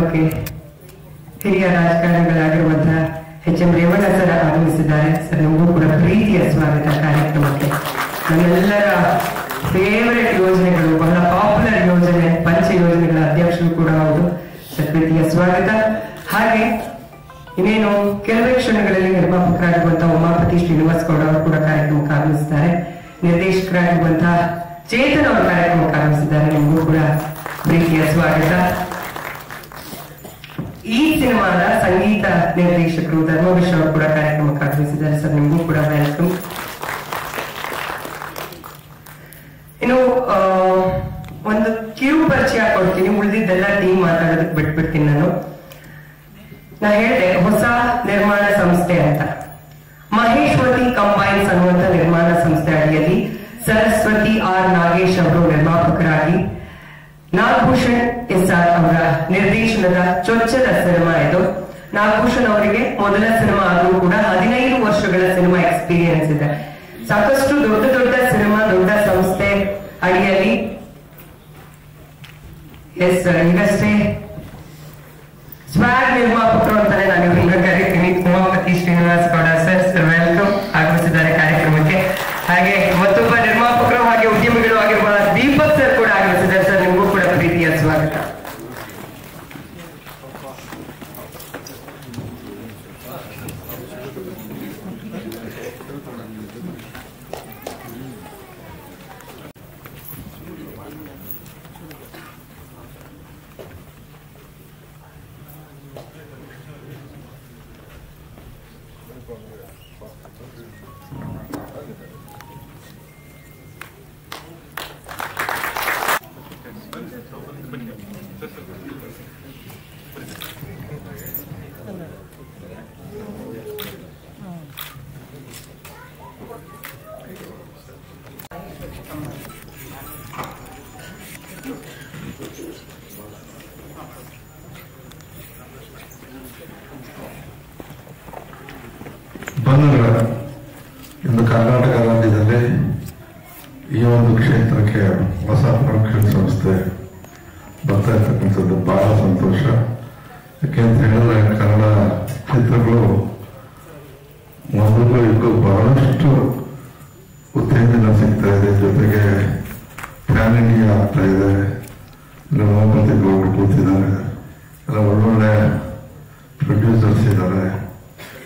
ಕಾರ್ಯಕ್ರಮಕ್ಕೆ ಹಿರಿಯ ರಾಜಕಾರಣಿಗಳಾಗಿರುವಂತಹ HM. Revanna sir ಆಗಮಿಸಿದ್ದಾರೆ. ಸರ್ ನಮಗೂ ಕೂಡ ಪ್ರೀತಿಯ ಸ್ವಾಗತ ಕಾರ್ಯಕ್ರಮಕ್ಕೆ. ನಮ್ಮೆಲ್ಲರ ಫೇವರೆಟ್ ಯೋಜನೆಗಳು, ಬಹಳ ಪಾಪ್ಯುಲರ್ ಯೋಜನೆ, ಪಂಚ ಯೋಜನೆಗಳ ಅಧ್ಯಕ್ಷರು ಕೂಡ ಹೌದು. ಸರ್ ಪ್ರೀತಿಯ ಸ್ವಾಗತ. ಹಾಗೆ ಇನ್ನೇನು ಕೆಲವೇ ಕ್ಷಣಗಳಲ್ಲಿ ನಿರ್ಮಾಪಕರಾಗಿರುವಂತಹ ಉಮಾಪತಿ ಶ್ರೀನಿವಾಸ್ ಗೌಡ ಅವರು ಕೂಡ ಕಾರ್ಯಕ್ರಮಕ್ಕೆ ಆಗಮಿಸಿದ್ದಾರೆ. ನಿರ್ದೇಶಕರಾಗಿರುವಂತಹ ಚೇತನ್ ಅವರು ಕಾರ್ಯಕ್ರಮಕ್ಕೆ ಆಗಮಿಸಿದ್ದಾರೆ. ನಿಮಗೂ ಕೂಡ ಪ್ರೀತಿಯ ಸ್ವಾಗತ. ಈ ಸಿನಿಮಾದ ಸಂಗೀತ ನಿರ್ದೇಶಕರು ಧರ್ಮವಿಶ್ವ ಅವರು ಕೂಡ ಕಾರ್ಯಕ್ರಮಕ್ಕೆ ಆಗಮಿಸಿದ್ದಾರೆ. ಸರ್ ನಿಮಗೂ ಕೂಡ ವೆಲ್ಕಮ್. ಇನ್ನು ಒಂದು ಕಿರು ಪರಿಚಯ ಕೊಡ್ತೀನಿ, ಉಳಿದಿದ್ದೆಲ್ಲ ಟೀಮ್ ಮಾತಾಡೋದಕ್ಕೆ ಬಿಟ್ಬಿಡ್ತೀನಿ. ನಾ ಹೇಳಿದೆ ಹೊಸ ನಿರ್ಮಾಣ ಸಂಸ್ಥೆ ಅಂತ. ಮಹೇಶ್ವತಿ ಕಂಬೈನ್ಸ್ ಅನ್ನುವಂತ ನಿರ್ಮಾಣ ಸಂಸ್ಥೆ ಅಡಿಯಲ್ಲಿ ಸರಸ್ವತಿ ಆರ್ ನಾಗೇಶ್ ಅವರು ನಿರ್ಮಾಪಕರಾಗಿ, ನಾಗಭೂಷಣ್ ಎಸ್.ಆರ್ ಅವರ ನಿರ್ದೇಶನದ ಚೊಚ್ಚಲ ಸಿನಿಮಾ ಇದು. ನಾಗಭೂಷಣ್ ಅವರಿಗೆ ಮೊದಲ ಸಿನಿಮಾ ಆದರೂ ಕೂಡ 15 ವರ್ಷಗಳ ಸಿನಿಮಾ ಎಕ್ಸ್ಪೀರಿಯನ್ಸ್ ಇದೆ. ಸಾಕಷ್ಟು ದೊಡ್ಡ ದೊಡ್ಡ ಸಿನಿಮಾ, ದೊಡ್ಡ ಸಂಸ್ಥೆ ಅಡಿಯಲ್ಲಿ ಈಗಷ್ಟೇ ಸ್ವಾಗ್ ನಿರ್ಮಾಪಕರು ಅಂತಾನೆ ನಾನು ಇವ್ರನ್ನ ಕರೀತೀನಿ. ಉಮಾಪತಿ ಶ್ರೀನಿವಾಸ್ ಗೌಡ ಸರ್ ವೆಲ್ಕಮ್ ಆಗಮಿಸಿದ್ದಾರೆ ಕಾರ್ಯಕ್ರಮಕ್ಕೆ. ಹಾಗೆ ಮತ್ತೊಬ್ಬ ನಿರ್ಮಾಪಕರು ಹಾಗೆ ಉದ್ಯಮಿಗಳು ಆಗಿರುವ ದೀಪಕ್ ಸರ್ ಕೂಡ ಆಗಮಿಸಿದ್ದಾರೆ. ಸರ್ ನಿಮಗೂ ಕೂಡ ಪ್ರೀತಿಯ ಸ್ವಾಗತ. ಇಂದು ಕರ್ನಾಟಕ ರಾಜ್ಯದಲ್ಲಿ ಈ ಒಂದು ಕ್ಷೇತ್ರಕ್ಕೆ ಹೊಸ ಪ್ರೊಡಕ್ಷನ್ ಸಂಸ್ಥೆ ಬರ್ತಾ ಇರ್ತಕ್ಕಂಥದ್ದು ಬಹಳ ಸಂತೋಷ. ಯಾಕೆಂತ ಹೇಳಿದ್ರೆ ಕನ್ನಡ ಚಿತ್ರಗಳು ಮೊದಲು ಈಗ ಬಹಳಷ್ಟು ಉತ್ತೇಜನ ಸಿಗ್ತಾ ಇದೆ, ಜೊತೆಗೆ ಪ್ಯಾನ್ ಇಂಡಿಯಾ ಆಗ್ತಾ ಇದೆ. ಉಮಾಪತಿ ಗೌಡರು ಕೂತಿದ್ದಾರೆ, ಎಲ್ಲ ಒಳ್ಳೊಳ್ಳೆ ಪ್ರೊಡ್ಯೂಸರ್ಸ್ ಇದ್ದಾರೆ.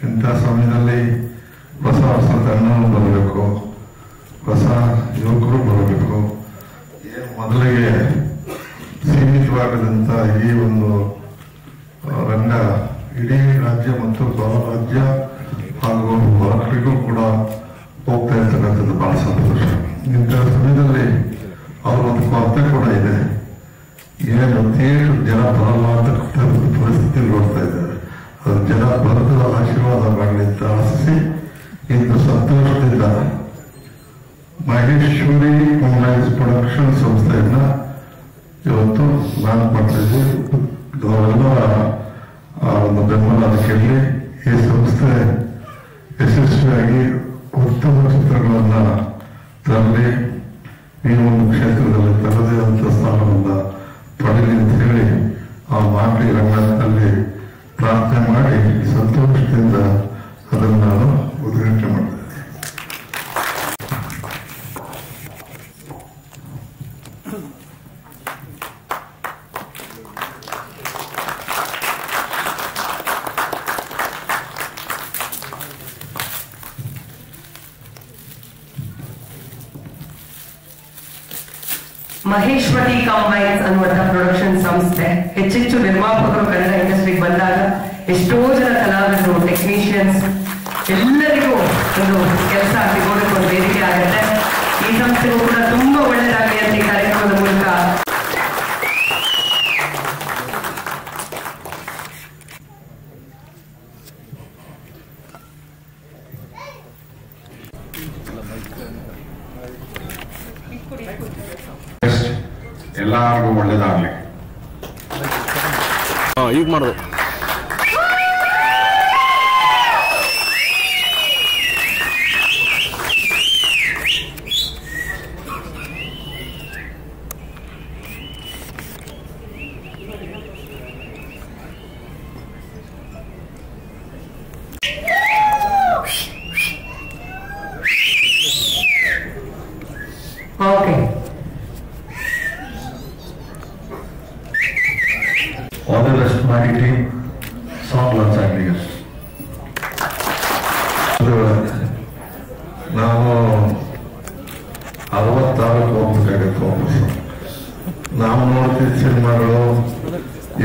ಇಂಥ ಸಮಯದಲ್ಲಿ ಹೊಸ ಹೊಸ ತಂಡಗಳು ಬರಬೇಕು, ಹೊಸ ಯುವಕರು ಬರಬೇಕು. ಮೊದಲಿಗೆ ಸೀಮಿತವಾಗದಂತ ಈ ಒಂದು ರಂಗ ಇಡೀ ರಾಜ್ಯ ಮತ್ತು ಹೊರ ರಾಜ್ಯ ಹಾಗೂ ಹೊರಗಡೆಗೂ ಕೂಡ ಹೋಗ್ತಾ ಇರ್ತಕ್ಕಂಥದ್ದು ಬಹಳ ಸಂತೋಷ. ಇಂಥ ಸಮಯದಲ್ಲಿ ಅವರ ಒಂದು ಕೊರತೆ ಕೂಡ ಇದೆ. ಏನು ಥಿಯೇಟರ್ ಜನ ಬರಲ್ಲ ಅಂತಕ್ಕಂಥ ಪರಿಸ್ಥಿತಿ ನೋಡ್ತಾ ಇದ್ದಾರೆ. ಅದು ಜನ ಬರೆದ ಆಶೀರ್ವಾದ ಮಾಡಲಿ ಅಂತ ಆಶಿಸಿ ಇಂದು ಸಂತೋಷದಿಂದ ಮಹೇಶ್ವರಿ ಕಂಬೈನ್ಸ್ ಪ್ರೊಡಕ್ಷನ್ ಸಂಸ್ಥೆಯನ್ನ ಇವತ್ತು ನಾನು ಮಾಡ್ತಾ ಇದ್ದೀವಿ. ಅವರೆಲ್ಲರ ಒಂದು ಬೆಂಬಲ ಅದಕ್ಕೆ ಈ ಸಂಸ್ಥೆ ಯಶಸ್ವಿಯಾಗಿ ಉತ್ತಮ ಚಿತ್ರಗಳನ್ನ ತರಲಿ, ಈ ಒಂದು ಕ್ಷೇತ್ರದಲ್ಲಿ ತರದೇ ಅಂತ ಸ್ಥಾನವನ್ನ ಪಡಲಿ ಅಂತ ಹೇಳಿ ಆ ಮಾಗಡಿ ರಂಗದಲ್ಲಿ ಪ್ರಾರ್ಥನೆ ಮಾಡಿ ಸಂತೋಷದಿಂದ ಅದನ್ನು ನಾನು ಉದ್ಘಾಟನೆ ಮಾಡಿದೆ. ಮಹೇಶ್ವತಿ ಕಂಬೈನ್ಸ್ ಅನ್ನುವಂತಹ ಪ್ರೊಡಕ್ಷನ್ ಸಂಸ್ಥೆ ಹೆಚ್ಚೆಚ್ಚು ನಿರ್ಮಾಪಕರು ಕನ್ನಡ ಇಂಡಸ್ಟ್ರಿಗೆ ಬಂದಾಗ ಎಷ್ಟೋ ಜನ ಕಲಾವಿದರು, ಟೆಕ್ನಿಷಿಯನ್ಸ್ ಎಲ್ಲರಿಗೂ ಒಂದು ಕೆಲಸ ಸಿಗೋದಕ್ಕೆ ಒಂದು ವೇದಿಕೆ ಆಗುತ್ತೆ. ಈ ಸಂಸ್ಥೆಗೂ ಕೂಡ ತುಂಬಾ ಒಳ್ಳೆಯದಾಗಲಿ ಅಂತ ಈ ಕಾರ್ಯಕ್ರಮದ ಮೂಲಕ ಎಲ್ಲರಿಗೂ ಒಳ್ಳೇದಾಗ್ಲಿ. ಈಗ ಮಾಡೋದು ಆಲ್ ದಿ ಬೆಸ್ಟ್ ಮಾಡಿ ಟೀಮ್. ಸಾಂಗ್ ಲಾಂಚ್ ಆಗಲಿ. ನಾವು 66 ಹೋಗ್ಬೇಕಾಗತ್ತೆ ವಾಪಸ್. ನಾವು ನೋಡ್ತಿದ್ದ ಸಿನಿಮಾಗಳು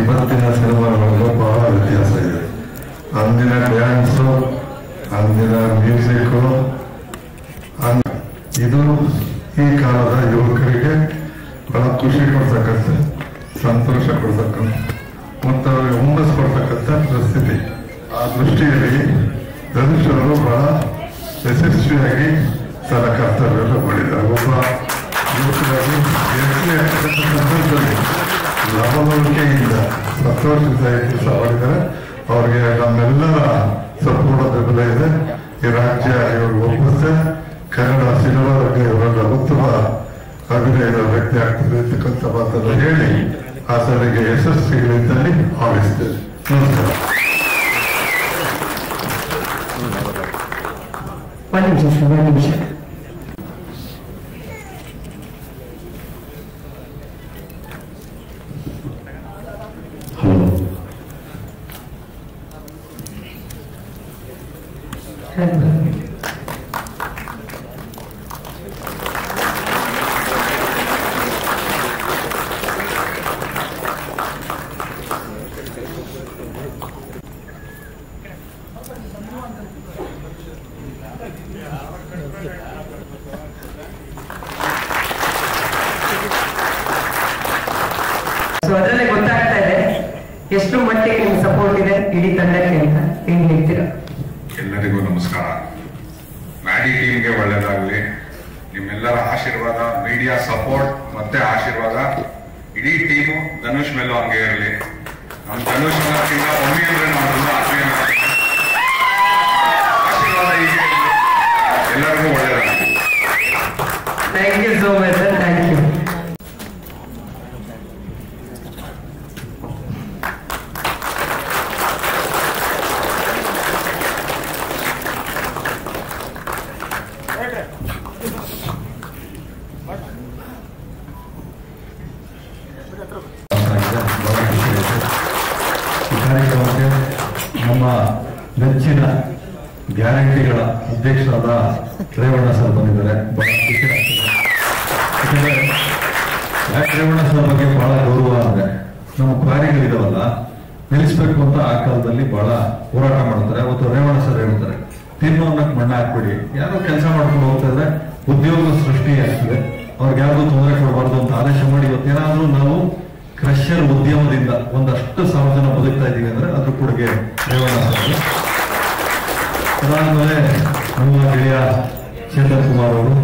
ಇವತ್ತಿನ ಸಿನಿಮಾಗಳು ಬಹಳ ವ್ಯತ್ಯಾಸ ಇದೆ. ಅಂದಿನ ಡ್ಯಾನ್ಸು, ಅಂದಿನ ಮ್ಯೂಸಿಕ್ಕು, ಇದು ಈ ಕಾಲದ ಯುವಕರಿಗೆ ಬಹಳ ಖುಷಿ ಕೊಡ್ತಕ್ಕಂಥ, ಸಂತೋಷ ಕೊಡ್ತಕ್ಕಂಥ ಮತ್ತು ಅವರಿಗೆ ಹುಮ್ಮಸ್ ಕೊಡ್ತಕ್ಕಂಥ ಪರಿಸ್ಥಿತಿ. ಆ ದೃಷ್ಟಿಯಲ್ಲಿ ಧನುಷ್ ಅವರು ಬಹಳ ಯಶಸ್ವಿಯಾಗಿ ತನ್ನ ಕರ್ತವ್ಯವನ್ನು ಮಾಡಿದ್ದಾರೆ. ಒಬ್ಬ ಯುವಕರಾಗಿ ಸಂದರ್ಭದಲ್ಲಿ ಲವಲವಿಕೆಯಿಂದ ಸಂತೋಷದಾಗಿ ಕೆಲಸ ಮಾಡಿದ್ದಾರೆ. ಅವರಿಗೆ ನಮ್ಮೆಲ್ಲರ ಸಂಪೂರ್ಣ ಬೆಂಬಲ ಇದೆ. ಈ ರಾಜ್ಯ ಇವರು ಒಪ್ಪಿಸುತ್ತೆ. ಕನ್ನಡ ಸಿನಿಮಾ ಬಗ್ಗೆ ಇವರ ಉತ್ತಮ ಅಭಿನಯದ ವ್ಯಕ್ತಿ ಆಗ್ತದೆ ಅಂತಕ್ಕಂಥ ಮಾತನ್ನು ಹೇಳಿ ಆತನಿಗೆ ಯಶಸ್ವಿಗಳಿಂದಲೇ ಭಾವಿಸ್ತೇನೆ. ನಮಸ್ಕಾರ. ಒಂದು ನಿಮಿಷ. ಸೊ ಅದರಲ್ಲೇ ಗೊತ್ತಾಗ್ತಾ ಇದೆ ಎಷ್ಟು ಮಟ್ಟಿಗೆ ನಿಮ್ಗೆ ಸಪೋರ್ಟ್ ಇದೆ ಇಡೀ ತಂಡಕ್ಕೆ ಅಂತ. ಏನ್ ಹೇಳ್ತೀರಾ? ಎಲ್ಲರಿಗೂ ನಮಸ್ಕಾರ. ಮ್ಯಾಡಿ ಟೀಮ್ಗೆ ಒಳ್ಳೇದಾಗಲಿ. ನಿಮ್ಮೆಲ್ಲರ ಆಶೀರ್ವಾದ, ಮೀಡಿಯಾ ಸಪೋರ್ಟ್ ಮತ್ತೆ ಆಶೀರ್ವಾದ ಇಡೀ ಟೀಮು ಧನುಷ್ ಮೇಲೂ ಹಂಗೆ ಇರಲಿ. ನಮ್ಮ ಧನುಷ್ ಒಮ್ಮೆ ಅಂದ್ರೆ ನಾವು ತುಂಬಾ ಆಶೀರ್ವಾದ ಹೀಗೆ ಎಲ್ಲರಿಗೂ ಒಳ್ಳೇದಾಗಲಿ. Thank you so much sir. Thank you. ಕಾರ್ಯಕ್ರಮಕ್ಕೆ ನಮ್ಮ ನೆಚ್ಚಿನ ಗ್ಯಾರಂಟಿಗಳ ಅಧ್ಯಕ್ಷರಾದ ರೇವಣ್ಣ ಸರ್ ಬಂದಿದ್ದಾರೆ. ಬಹಳ ಖುಷಿ ಆಗ್ತದೆ. ಯಾಕಂದ್ರೆ ರೇವಣ್ಣ ಸರ್ ಬಗ್ಗೆ ಬಹಳ ಗೌರವ ಅಂದ್ರೆ ನಮ್ಮ ಕ್ವಾರಿಗಳಿದಾವಲ್ಲ ನಿಲ್ಲಿಸ್ಬೇಕು ಅಂತ ಆ ಕಾಲದಲ್ಲಿ ಬಹಳ ಹೋರಾಟ ಮಾಡ್ತಾರೆ. ಅವತ್ತು ರೇವಣ್ಣ ಸರ್ ಹೇಳ್ತಾರೆ, ತಿನ್ನೋನ್ನಕ್ಕೆ ಮಣ್ಣ ಹಾಕ್ಬಿಡಿ, ಯಾರೋ ಕೆಲಸ ಮಾಡ್ಕೊಂಡು ಹೋಗ್ತಾ ಇದ್ರೆ ಉದ್ಯೋಗ ಸೃಷ್ಟಿ ಆಗ್ತದೆ, ಅವ್ರಿಗೆ ಯಾರಿಗೂ ತೊಂದರೆ ಕೊಡಬಾರ್ದು ಅಂತ ಆದೇಶ ಮಾಡಿ ಇವತ್ತೇನಾದ್ರೂ ನಾವು ಕ್ರಷರ್ ಉದ್ಯಮದಿಂದ ಒಂದಷ್ಟು ಸಾವಿರ ಜನ ಬದುಕ್ತಾ ಇದ್ದೀವಿ ಅಂದ್ರೆ ಅದ್ರ ಕೊಡುಗೆ ರೇವಣ್ಣ ಸರ್. ಅದಾದ್ಮೇಲೆ ನಮ್ಮ ಗೆಳೆಯ ಚೇತನ್ ಕುಮಾರ್ ಅವರು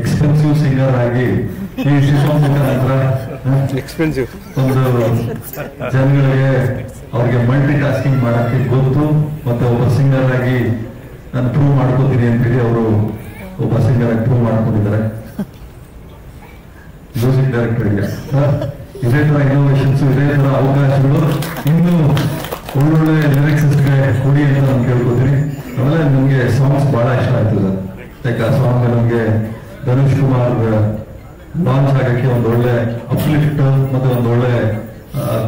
ಎಕ್ಸ್ಪೆನ್ಸಿವ್ ಸಿಂಗರ್ ಆಗಿ ಈ ಶಿಶುಮುಖ ನಂತರ ಒಂದು ಜನಗಳಿಗೆ ಅವ್ರಿಗೆ ಮಲ್ಟಿ ಟಾಸ್ಕಿಂಗ್ ಮಾಡಕ್ಕೆ ಗೊತ್ತು ಮತ್ತೆ ಒಬ್ಬ ಸಿಂಗರ್ ಆಗಿ ನಾನು ಪ್ರೂವ್ ಮಾಡ್ಕೋತೀನಿ ಅಂತೇಳಿ ಅವರು ಒಬ್ಬ ಸಿಂಗರ್ ಆಗಿ ಪ್ರೂವ್ ಮಾಡ್ಕೊಂಡಿದ್ದಾರೆ. ಮ್ಯೂಸಿಕ್ ಡೈರೆಕ್ಟರ್ಗೆ ಇದೇ ತರ ಇನ್ನೋವೇಷನ್ಸ್, ಇದೇ ತರ ಅವಕಾಶಗಳು ಇನ್ನೂ ಒಳ್ಳೊಳ್ಳೆ ಲಿರಿಕ್ಸ್ಗೆ ಕೊಡಿ ಅಂತ ನಾನು ಕೇಳ್ಕೊತೀನಿ. ಆಮೇಲೆ ನಮ್ಗೆ ಸಾಂಗ್ಸ್ ಬಹಳ ಇಷ್ಟ ಆಯ್ತದೆ. ಯಾಕೆ ಆ ಸಾಂಗ್ ನಮ್ಗೆ ಧನುಷ್ ಕುಮಾರ್ ಲಾಂಚ್ ಆಗಕ್ಕೆ ಒಂದೊಳ್ಳೆ ಅಪ್ಲಿಫ್ಟ್ ಮತ್ತೆ ಒಂದೊಳ್ಳೆ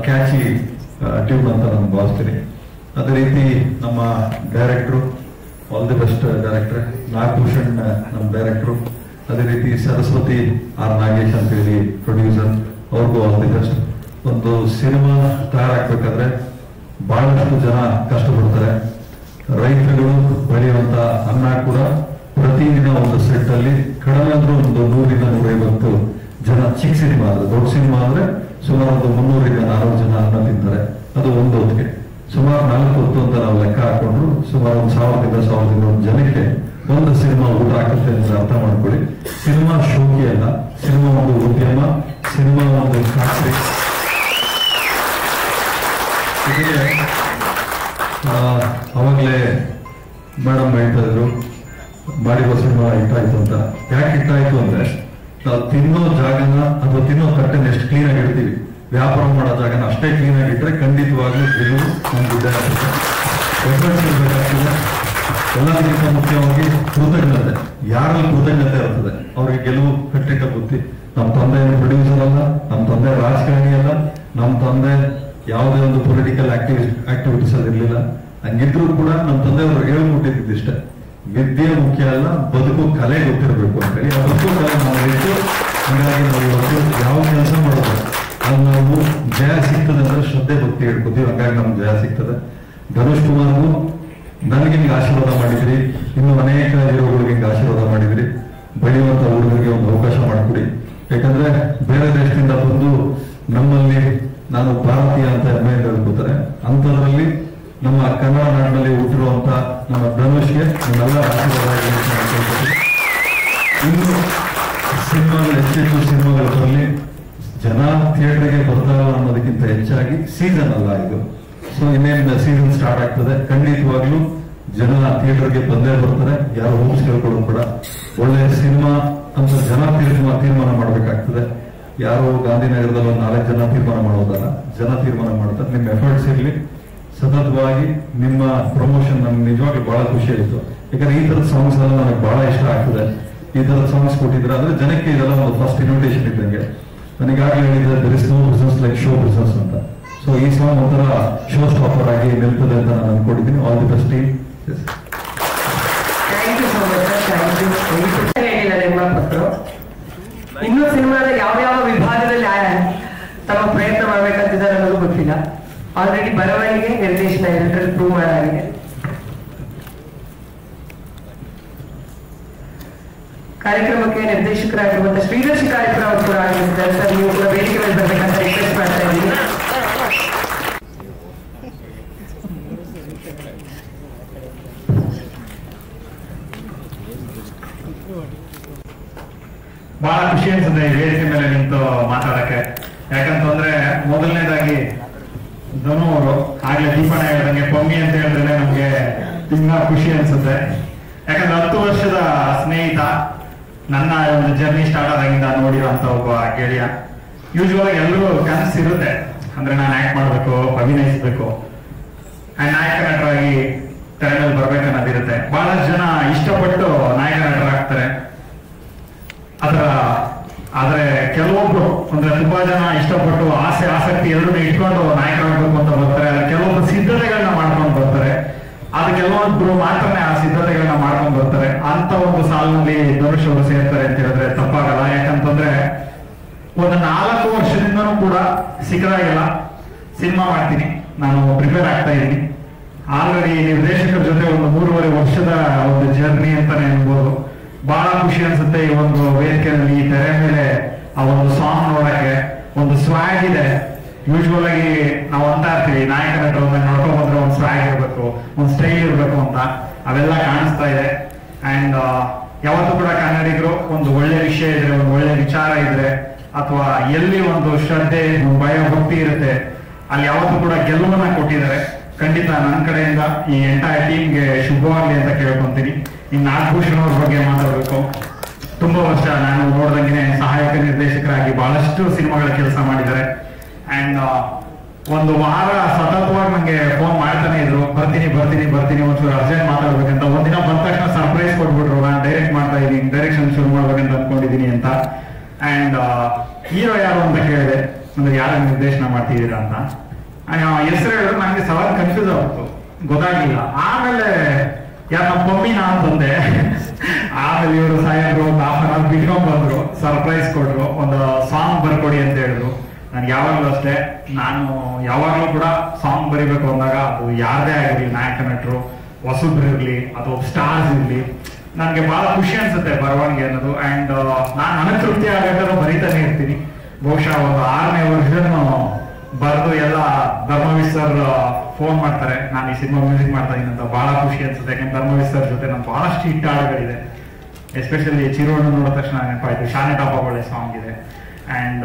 ಕ್ಯಾಚಿ ಟ್ಯೂನ್ ಅಂತ ನಾನು ಭಾವಿಸ್ತೀನಿ. ಅದೇ ರೀತಿ ನಮ್ಮ ಡೈರೆಕ್ಟ್ರು, all the best director Nagabhushan ನಮ್ಮ ಡೈರೆಕ್ಟ್ರು. ಅದೇ ರೀತಿ ಸರಸ್ವತಿ ಆರ್ ನಾಗೇಶ್ ಅಂತ ಹೇಳಿ ಪ್ರೊಡ್ಯೂಸರ್, ಅವ್ರಿಗೂ ಆಲ್ ದಿ ಬೆಸ್ಟ್. ಒಂದು ಸಿನಿಮಾ ತಯಾರಾಗಬೇಕಾದ್ರೆ ಬಹಳಷ್ಟು ಜನ ಕಷ್ಟಪಡ್ತಾರೆ. ರೈತರುಗಳು ಬೆಳೆಯುವಂತ ಅನ್ನ ಕೂಡ ಪ್ರತಿದಿನ ಒಂದು ಸೆಟ್ ಅಲ್ಲಿ ಕಡಿಮೆ ಅಂದ್ರೂ ಒಂದು 100ರಿಂದ 150 ಜನ. ಚಿಕ್ಕ ಸಿನಿಮಾ ಆದ್ರೆ, ದೊಡ್ಡ ಸಿನಿಮಾ ಅಂದ್ರೆ ಸುಮಾರು ಒಂದು 300ರಿಂದ 400 ಜನ ಅನ್ನ ತಿಂತಾರೆ. ಅದು ಒಂದು ಹೊತ್ತಿಗೆ ಸುಮಾರು 4 ಹೊತ್ತು ಅಂತ ನಾವು ಲೆಕ್ಕ ಹಾಕೊಂಡ್ರು ಸುಮಾರು 1000ರಿಂದ 1200 ಜನಕ್ಕೆ ಒಂದು ಸಿನಿಮಾ ಊಟ ಆಗುತ್ತೆ ಅಂತ ಅರ್ಥ ಮಾಡ್ಕೊಳ್ಳಿ. ಸಿನಿಮಾ ಶೋಕಿ ಅಲ್ಲ, ಸಿನಿಮಾ ಒಂದು ಉದ್ಯಮ, ಸಿನಿಮಾ ಒಂದು ಖಾತ್ರಿ. ಅವಾಗಲೇ ಮೇಡಮ್ ಹೇಳ್ತಾ ಇದ್ರು ಮಾಡಿರೋ ಸಿನಿಮಾ ಹಿಟ್ಟಾಯ್ತು ಅಂತ. ಯಾಕೆ ಹಿಟ್ಟಾಯ್ತು ಅಂದ್ರೆ ನಾವು ತಿನ್ನೋ ಜಾಗನ ಅಥವಾ ತಿನ್ನೋ ತಟ್ಟೆನ ಎಷ್ಟು ಕ್ಲೀನ್ ಆಗಿ ಇಡ್ತೀವಿ, ವ್ಯಾಪಾರ ಮಾಡೋ ಜಾಗನ ಅಷ್ಟೇ ಕ್ಲೀನ್ ಆಗಿ ಇಟ್ಟರೆ ಖಂಡಿತವಾಗ್ಲೂ ಗೆಲುವು ನಮ್ಗೆ ಇದಾಗ್ತದೆ. ಎಲ್ಲದಕ್ಕಿಂತ ಮುಖ್ಯವಾಗಿ ಕೃತಜ್ಞತೆ. ಯಾರಲ್ಲಿ ಕೃತಜ್ಞತೆ ಇರ್ತದೆ ಅವ್ರಿಗೆ ಗೆಲುವು ಖಂಡಿತ ಬುದ್ಧಿ. ನಮ್ಮ ತಂದೆ ಪ್ರೊಡ್ಯೂಸರ್ ಅಲ್ಲ, ನಮ್ಮ ತಂದೆ ರಾಜಕಾರಣಿ ಅಲ್ಲ, ನಮ್ಮ ತಂದೆ ಯಾವುದೇ ಆಕ್ಟಿವಿಟೀಸ್ ಅಲ್ಲಿ ಇರಲಿಲ್ಲ. ಹಂಗಿದ್ರು ಕೂಡ ನಮ್ಮ ತಂದೆಯವರು ಹೇಳ್ಬಿಟ್ಟಿದ್ದು ಇಷ್ಟೇ, ವಿದ್ಯೆ ಮುಖ್ಯ ಅಲ್ಲ, ಬದುಕು ಕಲೆ ಗೊತ್ತಿರಬೇಕು ಅಂತೇಳಿ. ಆ ಬದುಕು ಕಲೆ ನಾವು ಇಟ್ಟು ಹಾಗಾಗಿ ನಾವು ಇವತ್ತು ಯಾವ ಕೆಲಸ ಮಾಡೋದು ಅದು ನಾವು ಜಯ ಸಿಗ್ತದೆ ಅಂದ್ರೆ ಶ್ರದ್ಧೆ ಭಕ್ತಿ ಹೇಳ್ಕೊತೀವಿ. ಹಾಗಾಗಿ ನಮ್ಗೆ ಜಯ ಸಿಗ್ತದೆ. ಧನುಷ್ ಕುಮಾರ್ಗೂ ನನಗೆ ಹಿಂಗೆ ಆಶೀರ್ವಾದ ಮಾಡಿದ್ರಿ, ಇನ್ನು ಅನೇಕ ಹೀರೋಗಳಿಗೆ ಹಿಂಗೆ ಆಶೀರ್ವಾದ ಮಾಡಿದ್ರಿ. ಬೆಳೆಯುವಂತ ಹುಡುಗರಿಗೆ ಒಂದು ಅವಕಾಶ ಮಾಡಿಕೊಡಿ. ಯಾಕಂದ್ರೆ ಬೇರೆ ದೇಶದಿಂದ ಬಂದು ನಮ್ಮಲ್ಲಿ ನಾನು ಭಾರತೀಯ ಅಂತ ಹೆಮ್ಮೆಯಿಂದ ಹೇಳ್ಕೊತಾರೆ. ಅಂಥದ್ರಲ್ಲಿ ನಮ್ಮ ಕನ್ನಡ ನಾಡಿನಲ್ಲಿ ಹುಟ್ಟಿರುವಂತ ನಮ್ಮ ಧನುಷ್ಗೆ ನಮ್ಮೆಲ್ಲ ಆಶೀರ್ವಾದ. ಇನ್ನು ಸಿನಿಮಾಗಳು ಹೆಚ್ಚೆಚ್ಚು ಸಿನಿಮಾಗಳು ಬರಲಿ. ಜನ ಥಿಯೇಟರ್ಗೆ ಬರ್ತಾರ ಅನ್ನೋದಕ್ಕಿಂತ ಹೆಚ್ಚಾಗಿ ಸೀಸನ್ ಅಲ್ಲ ಇದು. ಸೊ ಇನ್ನೇನು ಸೀಸನ್ ಸ್ಟಾರ್ಟ್ ಆಗ್ತದೆ, ಖಂಡಿತವಾಗ್ಲೂ ಜನ ಥಿಯೇಟರ್ಗೆ ಬಂದೇ ಬರ್ತಾರೆ. ಯಾರು ಹೋಮ್ಸ್ ಕೇಳ್ಕೊಳ್ಳೋದು ಕೂಡ ಒಳ್ಳೆಯ ಸಿನಿಮಾ ಅಂತ ಜನ ತೀರ್ಮಾನ ಮಾಡಬೇಕಾಗ್ತದೆ. ಯಾರು ಗಾಂಧಿನಗರದಲ್ಲಿ ಒಂದು 4 ಜನ ತೀರ್ಮಾನ ಮಾಡೋದಲ್ಲ, ಜನ ತೀರ್ಮಾನ ಮಾಡ್ತಾರೆ. ನಿಮ್ಮ ಎಫರ್ಟ್ಸ್ ಇರಲಿ, ಸತತವಾಗಿ ನಿಮ್ಮ ಪ್ರಮೋಷನ್ ನಮ್ಗೆ ನಿಜವಾಗ್ಲೂ ಬಹಳ ಖುಷಿ ಆಯಿತು. ಯಾಕಂದ್ರೆ ಈ ತರದ ಸಾಂಗ್ಸ್ ಎಲ್ಲ ನನಗೆ ಬಹಳ ಇಷ್ಟ ಆಗ್ತದೆ. ಈ ತರದ ಸಾಂಗ್ಸ್ ಕೊಟ್ಟಿದ್ರೆ ಅಂದ್ರೆ ಜನಕ್ಕೆ ಇದೆಲ್ಲ ಒಂದು ಫಸ್ಟ್ ಇನ್ವಿಟೇಷನ್ ಇದ್ದಂಗೆ. ನನಗಾಗಲೇ ಹೇಳಿದ್ರೆ there is no business like show business ಅಂತ. ಸೊ ಈ ಸಾಂಗ್ ಒಂಥರ ಶೋ ಸ್ಟಾಪರ್ ಆಗಿ ನಿಲ್ತದೆ ಅಂತ ನಾನು ಅನ್ಕೊಂಡಿದ್ದೀನಿ. All the best team. Thank you so much sir. Thank you. ಹೇಳಿಲ್ಲ ನಿರ್ಮಾಪಕರು ಇನ್ನೂ ಸಿನಿಮಾದ ಯಾವ ವಿಭಾಗದಲ್ಲಿ ತಮ್ಮ ಪ್ರಯತ್ನ ಮಾಡ್ಬೇಕಂತಿದ್ದಾರೆ ಅನ್ನೋದು ಗೊತ್ತಿಲ್ಲ. ಆಲ್ರೆಡಿ ಬರವಣಿಗೆ, ನಿರ್ದೇಶನ ಎರಡರಲ್ಲಿ ಪ್ರೂವ್ ಮಾಡಾಗಿದೆ. ಕಾರ್ಯಕ್ರಮಕ್ಕೆ ನಿರ್ದೇಶಕರಾಗಿರುವಂತಹ ಶ್ರೀಧರ್ ಶಿಕಾರಿಪುರ ಅವರು ಕೂಡ ಆಗಿರ್ತಾರೆ. ಸರ್, ನೀವು ಕೂಡ ವೇದಿಕೆ ಮೇಲೆ ಬರ್ಬೇಕಂತ ರಿಕ್ವೆಸ್ಟ್ ಮಾಡ್ತಾ ಇದ್ದೀನಿ. ಬಹಳ ಖುಷಿ ಅನ್ಸುತ್ತೆ ಈ ವೇದಿಕೆ ಮೇಲೆ ನಿಂತು ಮಾತಾಡಕ್ಕೆ. ಯಾಕಂತಂದ್ರೆ ಮೊದಲನೇದಾಗಿ ಧನು ಅವರು ಆಗ್ಲೇ ದೀಪಣ್ಣ ಹೇಳ್ದಂಗೆ ಪಮ್ಮಿ ಅಂತ ಹೇಳಿದ್ರೆ ನಮ್ಗೆ ತುಂಬಾ ಖುಷಿ ಅನ್ಸುತ್ತೆ. ಯಾಕಂದ್ರೆ 10 ವರ್ಷದ ಸ್ನೇಹಿತ, ನನ್ನ ಒಂದು ಜರ್ನಿ ಸ್ಟಾರ್ಟ್ ಆದಾಗಿಂದ ನೋಡಿರುವಂತ ಒಬ್ಬ ಗೆಳೆಯ. ಯೂಶುವಲ್ ಆಗಿ ಎಲ್ಲರೂ ಕನಸಿರುತ್ತೆ, ಅಂದ್ರೆ ನಾನು ಆಕ್ಟ್ ಮಾಡ್ಬೇಕು, ಅಭಿನಯಿಸ್ಬೇಕು, ನಾಯಕ ನಟರಾಗಿ ತೆರೆನಲ್ಲಿ ಬರ್ಬೇಕನ್ನೋದಿರುತ್ತೆ. ಬಹಳಷ್ಟು ಜನ ಇಷ್ಟಪಟ್ಟು ನಾಯಕ ನಟರಾಗ್ತಾರೆ. ಆದ್ರೆ ಕೆಲವೊಬ್ರು ಅಂದ್ರೆ ತುಂಬಾ ಜನ ಇಷ್ಟಪಟ್ಟು ಆಸಕ್ತಿ ಎರಡನ್ನೂ ಇಟ್ಕೊಂಡು ನಾಯಕರಾಗಬೇಕು ಅಂತ ಬರ್ತಾರೆ. ಆದ್ರೆ ಕೆಲವೊಬ್ರು ಸಿದ್ಧತೆಗಳನ್ನ ಮಾಡ್ಕೊಂಡು ಬರ್ತಾರೆ. ಅದು ಕೆಲವೊಬ್ರು ಮಾತ್ರನೇ ಆ ಸಿದ್ಧತೆಗಳನ್ನ ಮಾಡ್ಕೊಂಡು ಬರ್ತಾರೆ. ಅಂತ ಒಂದು ಸಾಲಿನಲ್ಲಿ ಧನುಷ್ ಅವರು ಸೇರ್ತಾರೆ ಅಂತ ಹೇಳಿದ್ರೆ ತಪ್ಪಾಗಲ್ಲ. ಯಾಕಂತಂದ್ರೆ ಒಂದು 4 ವರ್ಷದಿಂದನೂ ಕೂಡ ಸಿಕ್ಕದಾಗೆಲ್ಲ ಸಿನಿಮಾ ಮಾಡ್ತೀನಿ, ನಾನು ಪ್ರಿಪೇರ್ ಆಗ್ತಾ ಇದ್ದೀನಿ. ಆಲ್ರೆಡಿ ನಿರ್ದೇಶಕರ ಜೊತೆ ಒಂದು 3.5 ವರ್ಷದ ಒಂದು ಜರ್ನಿ ಅಂತಾನೆ ಅನ್ಬೋದು. ಬಹಳ ಖುಷಿ ಅನ್ಸುತ್ತೆ ಈ ಒಂದು ವೇದಿಕೆಯಲ್ಲಿ, ಈ ತೆರೆ ಮೇಲೆ ಆ ಒಂದು ಸಾಂಗ್ ನೋಡಕ್ಕೆ ಒಂದು ಸ್ವಾಗ್ ಇದೆ. ಯೂಶುವಲ್ ಆಗಿ ನಾವು ಅಂತ ಇರ್ತೀವಿ, ನಾಯಕ ನಟರು ನೋಡ್ಕೊಂಡ್ ಬಂದ್ರೆ ಒಂದು ಸ್ವಾಗ್ ಇರ್ಬೇಕು, ಒಂದು ಸ್ಟೈಲ್ ಇರ್ಬೇಕು ಅಂತ. ಅವೆಲ್ಲ ಕಾಣಿಸ್ತಾ ಇದೆ. ಅಂಡ್ ಯಾವತ್ತೂ ಕೂಡ ಕನ್ನಡಿಗರು ಒಂದು ಒಳ್ಳೆ ವಿಷಯ ಇದ್ರೆ, ಒಂದು ಒಳ್ಳೆ ವಿಚಾರ ಇದ್ರೆ, ಅಥವಾ ಎಲ್ಲಿ ಒಂದು ಶ್ರದ್ಧೆ, ಭಯ, ಭಕ್ತಿ ಇರುತ್ತೆ, ಅಲ್ಲಿ ಯಾವತ್ತೂ ಕೂಡ ಗೆಲುವನ್ನ ಕೊಟ್ಟಿದ್ದಾರೆ. ಖಂಡಿತ ನನ್ನ ಕಡೆಯಿಂದ ಈ ಎಂಟೈರ್ ಟೀಮ್ಗೆ ಶುಭವಾಗಲಿ ಅಂತ ಕೇಳ್ಕೊಂತೀನಿ. ಇನ್ನು ನಾಗಭೂಷಣ್ ಅವ್ರ ಬಗ್ಗೆ ಮಾತಾಡಬೇಕು. ತುಂಬಾ ವರ್ಷ ನಾನು ನೋಡ್ದಂಗೆ ಸಹಾಯಕ ನಿರ್ದೇಶಕರಾಗಿ ಬಹಳಷ್ಟು ಸಿನಿಮಾಗಳ ಕೆಲಸ ಮಾಡಿದ್ದಾರೆ. ಅಂಡ್ ಒಂದು ವಾರ ಸತತವಾಗಿ ನಂಗೆ ಫೋನ್ ಮಾಡ್ತಾನೆ ಇದ್ರು, ಬರ್ತೀನಿ ಒಂಚೂರು ಅರ್ಜೆಂಟ್ ಮಾತಾಡ್ಬೇಕಂತ. ಒಂದಿನ ಬಂದ ತಕ್ಷಣ ಸರ್ಪ್ರೈಸ್ ಕೊಟ್ಬಿಟ್ರು, ನಾನು ಡೈರೆಕ್ಟ್ ಮಾಡ್ತಾ ಇದ್ದೀನಿ, ಡೈರೆಕ್ಷನ್ ಶುರು ಮಾಡ್ಬೇಕಂತ ಅನ್ಕೊಂಡಿದ್ದೀನಿ ಅಂತ. ಅಂಡ್ ಹೀರೋ ಯಾರು ಅಂತ ಕೇಳಿದೆ, ಅಂದ್ರೆ ಯಾರ ನಿರ್ದೇಶನ ಮಾಡ್ತಿದ್ದೀರಾ ಅಂತ. ಹೆಸರು ಹೇಳಿದ್ರು ನಂಗೆ ಸವಾಲ್ ಕನ್ಫ್ಯೂಸ್ ಆಗ್ತು, ಗೊತ್ತಾಗ್ಲಿಲ್ಲ. ಆಮೇಲೆ ಯಾರ ನಮ್ಮ ಮಮ್ಮಿನಾ ಅಂತಂದೆ. ಆಮೇಲೆ ಇವರು ಸಾಯಂಕಾಲ ಒಂದು 1/2 hour ಬಿಟ್ಕೊಂಡ್ ಬಂದ್ರು, ಸರ್ಪ್ರೈಸ್ ಕೊಟ್ರು, ಒಂದು ಸಾಂಗ್ ಬರ್ಕೊಡಿ ಅಂತ ಹೇಳಿದ್ರು. ನನ್ಗೆ ಯಾವಾಗ್ಲೂ ಅಷ್ಟೇ, ನಾನು ಯಾವಾಗ್ಲೂ ಕೂಡ ಸಾಂಗ್ ಬರಿಬೇಕು ಅಂದಾಗ ಅದು ಯಾರದೇ ಆಗಿರ್ಲಿ, ನಾಯಕ ನಟರು ಹೊಸಬ್ರು ಇರ್ಲಿ ಅಥವಾ ಸ್ಟಾರ್ಸ್ ಇರ್ಲಿ, ನನ್ಗೆ ಬಹಳ ಖುಷಿ ಅನ್ಸುತ್ತೆ ಬರವಣಿಗೆ ಅನ್ನೋದು. ಅಂಡ್ ನಾನು ಅನತೃಪ್ತಿ ಆಗಬೇಕಾದ್ರೂ ಬರೀತಾನೆ ಇರ್ತೀನಿ. ಬಹುಶಃ ಒಂದು 6ನೇ ವರ್ಷನ್ ಬರೆದು ಎಲ್ಲ ಧರ್ಮವೀರ್ ಸರ್ ಫೋನ್ ಮಾಡ್ತಾರೆ, ನಾನು ಈ ಸಿನಿಮಾ ಮ್ಯೂಸಿಕ್ ಮಾಡ್ತಾ ಇದ್ದೀನಿ ಅಂತ. ಬಹಳ ಖುಷಿ ಅನ್ಸುತ್ತೆ. ಯಾಕಂದ್ರೆ ಧರ್ಮವೀರ್ ಸರ್ ಜೊತೆ ನನ್ ಬಹಳಷ್ಟು ಹಿಟ್ ಹಾಡುಗಳಿದೆ. ಎಸ್ಪೆಷಲಿ ಚಿರೋಣ ನೋಡಿದ ತಕ್ಷಣ ನೆನಪಾಯ್ತು, ಶಾನೆ ಟಾಪ ಒಳ್ಳೆ ಸಾಂಗ್ ಇದೆ. ಅಂಡ್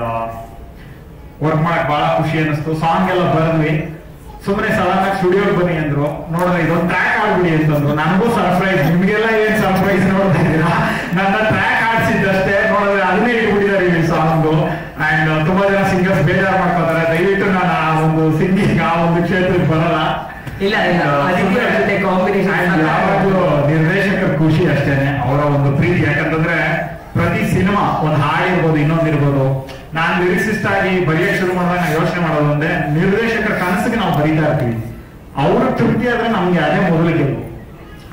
ವರ್ಕ್ ಮಾಡಕ್ ಬಹಳ ಖುಷಿ ಅನಿಸ್ತು. ಸಾಂಗ್ ಎಲ್ಲ ಬರೆದ್ವಿ. ಸುಮ್ಮನೆ ಸಡನ್ ಆಗಿ ಸ್ಟುಡಿಯೋಗೆ ಬನ್ನಿ ಅಂದ್ರು. ನೋಡಿದ್ರೆ ಇದೊಂದು ಟ್ರ್ಯಾಕ್ ಆಡ್ಬಿಡಿ ಅಂತಂದ್ರು. ನನಗೂ ಸರ್ಪ್ರೈಸ್, ನಿಮ್ಗೆಲ್ಲ ಏನ್ ಸರ್ಪ್ರೈಸ್ ನೋಡ್ತಾ ಇದ್ದೀರಾ? ನನ್ನ ಟ್ರ್ಯಾಕ್ ಆಡ್ಸಿದ್ದಷ್ಟೇ, ನೋಡಿದ್ರೆ ಅದನ್ನೇ ಇಟ್ಬಿಟ್ಟಿದ್ದಾರೆ ಈ ಸಾಂಗ್. ಅಂಡ್ ತುಂಬಾ ಜನ ಸಿಂಗರ್ಸ್ ಬೇಜಾರು ಮಾಡ್ಕೋತಾರೆ. ದಯವಿಟ್ಟು ನಾನು ಆ ಒಂದು ಸಿಂಗಿಂಗ್, ಆ ಒಂದು ಕ್ಷೇತ್ರಕ್ಕೆ ಬರಲ್ಲ. ಇಲ್ಲ ಯಾವಾಗ್ಲೂ ನಿರ್ದೇಶಕರ ಖುಷಿ ಅಷ್ಟೇನೆ, ಅವರ ಒಂದು ಪ್ರೀತಿ. ಯಾಕಂತಂದ್ರೆ ಪ್ರತಿ ಸಿನಿಮಾ ಒಂದು ಹಾಡಿರ್ಬೋದು, ಇನ್ನೊಂದಿರ್ಬೋದು, ನಾನು ಲಿರಿಕ್ಸಿಸ್ಟ್ ಆಗಿ ಬರೆಯಕ್ಕೆ ಶುರು ಮಾಡಿದಾಗ ನಾವು ಯೋಚನೆ ಮಾಡೋದು ಒಂದೇ, ನಿರ್ದೇಶಕರ ಕನಸಿಗೆ ನಾವು ಬರೀತಾ ಇರ್ತೀವಿ, ಅವ್ರ ತೃಪ್ತಿ ಆದ್ರೆ ನಮ್ಗೆ ಅದೇ ಮೊದಲಿಗೆ.